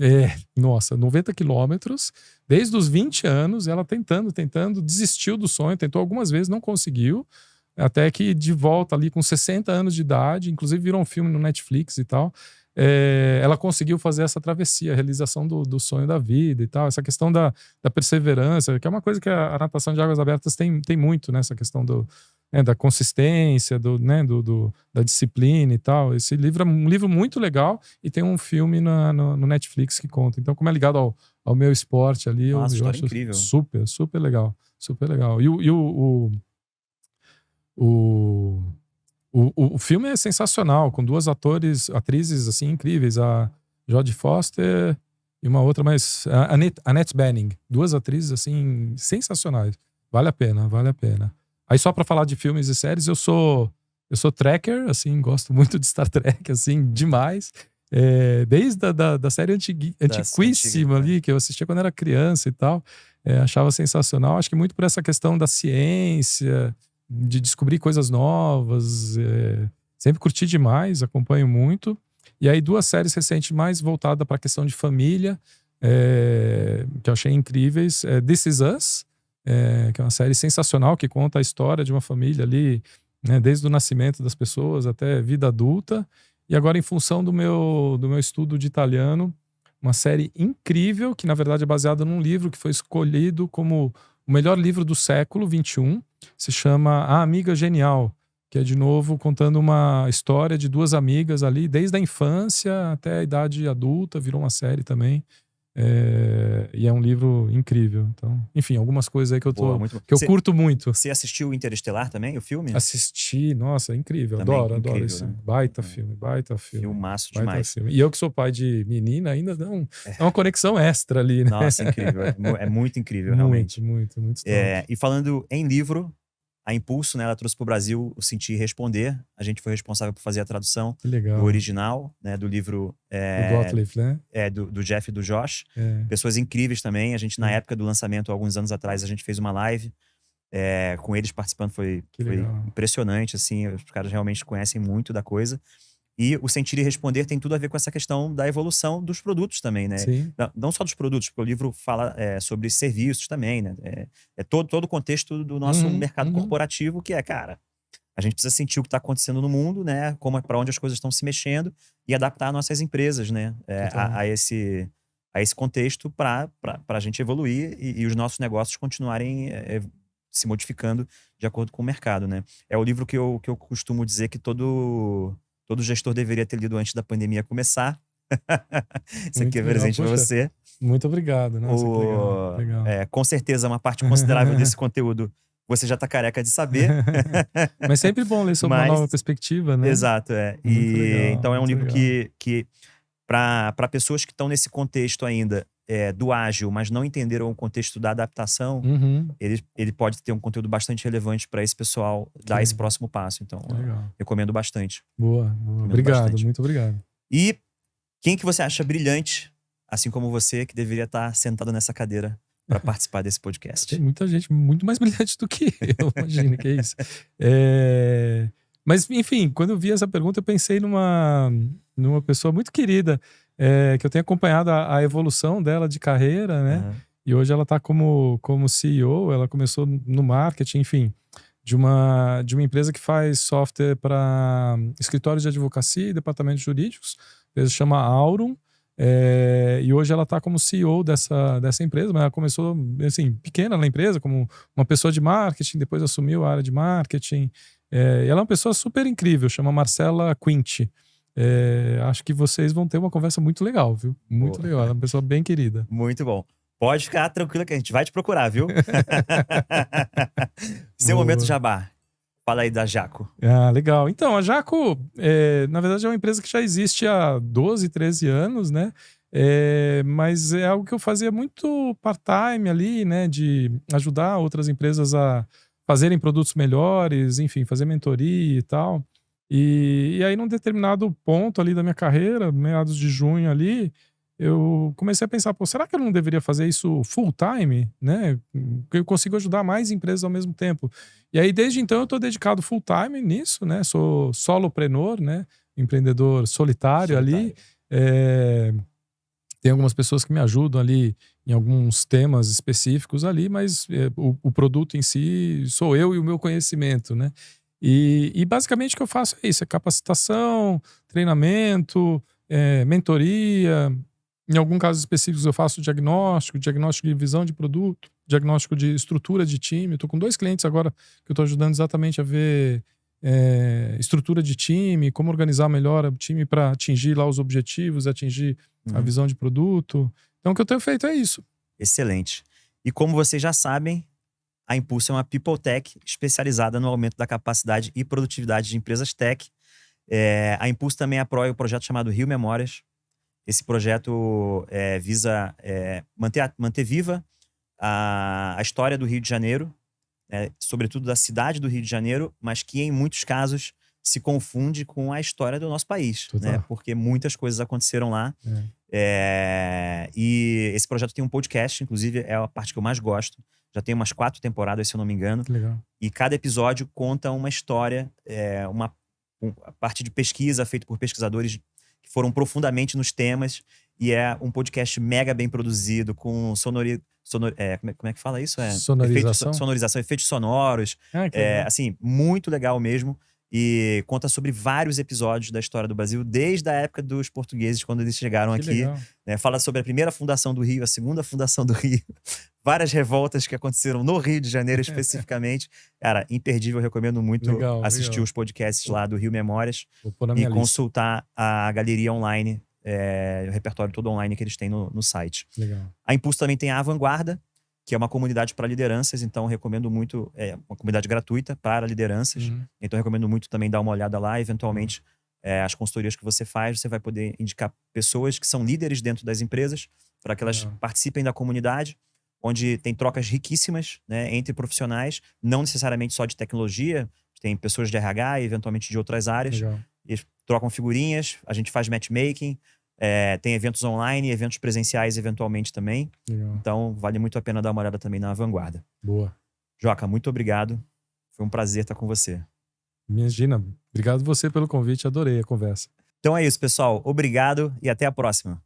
90 quilômetros. Desde os 20 anos, ela tentando, desistiu do sonho, tentou algumas vezes, não conseguiu. Até que de volta ali com 60 anos de idade, inclusive virou um filme no Netflix e tal, ela conseguiu fazer essa travessia, a realização do sonho da vida e tal. Essa questão da perseverança, que é uma coisa que a natação de águas abertas tem muito, né? Essa questão da consistência, da disciplina e tal. Esse livro é um livro muito legal e tem um filme no Netflix que conta. Então, como é ligado ao meu esporte ali, Nossa, eu acho incrível. super, super legal. Super legal. E o filme é sensacional, com duas atrizes assim incríveis, a Jodie Foster e uma outra, mas a Annette Bening. Duas atrizes assim sensacionais. Vale a pena, vale a pena. Aí só pra falar de filmes e séries, eu sou tracker, assim, gosto muito de Star Trek, assim, demais. Desde da série antiquíssima ali, que eu assistia quando era criança e tal. Achava sensacional. Acho que muito por essa questão da ciência, de descobrir coisas novas. Sempre curti demais, acompanho muito. E aí duas séries recentes mais voltadas para a questão de família, que eu achei incríveis. This Is Us, que é uma série sensacional, que conta a história de uma família ali, né, desde o nascimento das pessoas até vida adulta. E agora, em função do meu estudo de italiano, uma série incrível, que na verdade é baseada num livro que foi escolhido como o melhor livro do século XXI. Se chama A Amiga Genial, que é de novo contando uma história de duas amigas ali, desde a infância até a idade adulta, virou uma série também. E é um livro incrível. Então, enfim, algumas coisas aí que eu curto muito. Você assistiu Interestelar também, o filme? Assisti, nossa, incrível. Também adoro incrível, esse né? baita filme. Filmaço Baita demais. filme. E eu que sou pai de menina, ainda dá uma conexão extra ali, né? Nossa, incrível. É muito incrível, realmente. Muito top. E falando em livro, a Impulso, né, ela trouxe para o Brasil o Sentir e Responder. A gente foi responsável por fazer a tradução do original, né, do livro do Gottlieb, né? Do Jeff e do Josh. Pessoas incríveis também. A gente, na época do lançamento, alguns anos atrás, a gente fez uma live com eles participando. Foi impressionante, assim. Os caras realmente conhecem muito da coisa. E o Sentir e Responder tem tudo a ver com essa questão da evolução dos produtos também, né? Sim. Não só dos produtos, porque o livro fala sobre serviços também, né? Todo o contexto do nosso mercado corporativo, que cara, a gente precisa sentir o que está acontecendo no mundo, né? Para onde as coisas estão se mexendo e adaptar nossas empresas, né? A esse contexto para a gente evoluir e os nossos negócios continuarem se modificando de acordo com o mercado, né? É o livro que eu costumo dizer que todo gestor deveria ter lido antes da pandemia começar. Isso aqui é presente para você. Muito obrigado. Nossa, que legal. Com certeza, uma parte considerável desse conteúdo você já tá careca de saber. Mas sempre bom ler sobre uma nova perspectiva, né? Exato, então é um livro que para pessoas que estão nesse contexto ainda do ágil, mas não entenderam o contexto da adaptação, ele pode ter um conteúdo bastante relevante para esse pessoal dar esse próximo passo. Então, recomendo bastante. Boa. Obrigado, muito obrigado. E quem que você acha brilhante, assim como você, que deveria estar sentado nessa cadeira para participar desse podcast? Tem muita gente muito mais brilhante do que eu, imagino que é isso. Mas, enfim, quando eu vi essa pergunta, eu pensei numa pessoa muito querida, que eu tenho acompanhado a evolução dela de carreira, né? E hoje ela está como CEO, ela começou no marketing, enfim, de uma empresa que faz software para escritórios de advocacia e departamentos jurídicos. A empresa chama Aurum. E hoje ela está como CEO dessa empresa, mas ela começou assim, pequena na empresa, como uma pessoa de marketing, depois assumiu a área de marketing. E ela é uma pessoa super incrível, chama Marcela Quinti. Acho que vocês vão ter uma conversa muito legal, viu? Muito legal, ela é uma pessoa bem querida. Muito bom. Pode ficar tranquila que a gente vai te procurar, viu? Seu Boa. momento jabá. Fala aí da Jaco. Ah, legal. Então, a Jaco, na verdade, é uma empresa que já existe há 12, 13 anos, né? Mas é algo que eu fazia muito part-time ali, né? De ajudar outras empresas a fazerem produtos melhores, enfim, fazer mentoria e tal. E aí, num determinado ponto ali da minha carreira, meados de junho ali, eu comecei a pensar, pô, será que eu não deveria fazer isso full-time, né? Porque eu consigo ajudar mais empresas ao mesmo tempo. E aí, desde então, eu estou dedicado full-time nisso, né? Sou solopreneur, né? Empreendedor solitário ali. Tem algumas pessoas que me ajudam ali em alguns temas específicos ali, mas o produto em si sou eu e o meu conhecimento, né? E basicamente o que eu faço é isso: é capacitação, treinamento, mentoria. Em alguns casos específicos eu faço diagnóstico de visão de produto, diagnóstico de estrutura de time. Estou com 2 clientes agora que eu estou ajudando exatamente a ver estrutura de time, como organizar melhor o time para atingir lá os objetivos, atingir a visão de produto. Então o que eu tenho feito é isso. Excelente. E como vocês já sabem, a Impulso é uma People Tech especializada no aumento da capacidade e produtividade de empresas tech. A Impulso também apoia o projeto chamado Rio Memórias. Esse projeto visa manter viva a história do Rio de Janeiro, sobretudo da cidade do Rio de Janeiro, mas que em muitos casos se confunde com a história do nosso país, né? Porque muitas coisas aconteceram lá. E esse projeto tem um podcast, inclusive é a parte que eu mais gosto. Já tem umas 4 temporadas, se eu não me engano. Legal. E cada episódio conta uma história, a parte de pesquisa feita por pesquisadores que foram profundamente nos temas. E é um podcast mega bem produzido, com como é que fala isso? Sonorização? Sonorização, efeitos sonoros. Assim, muito legal mesmo. E conta sobre vários episódios da história do Brasil, desde a época dos portugueses, quando eles chegaram aqui. Né? Fala sobre a primeira fundação do Rio, a segunda fundação do Rio. Várias revoltas que aconteceram no Rio de Janeiro, especificamente. Cara, imperdível, eu recomendo muito assistir os podcasts lá do Rio Memórias. E consultar a galeria online, o repertório todo online que eles têm no site. Legal. A Impulso também tem a Vanguarda, que é uma comunidade para lideranças, então recomendo muito, uma comunidade gratuita para lideranças, então recomendo muito também dar uma olhada lá, eventualmente as consultorias que você faz, você vai poder indicar pessoas que são líderes dentro das empresas, para que elas participem da comunidade, onde tem trocas riquíssimas, né, entre profissionais, não necessariamente só de tecnologia, tem pessoas de RH e eventualmente de outras áreas, eles trocam figurinhas, a gente faz matchmaking, tem eventos online, eventos presenciais eventualmente também. Legal. Então vale muito a pena dar uma olhada também na Vanguarda. Boa. Joca, muito obrigado. Foi um prazer estar com você. Imagina. Obrigado você pelo convite, adorei a conversa. Então é isso, pessoal. Obrigado e até a próxima.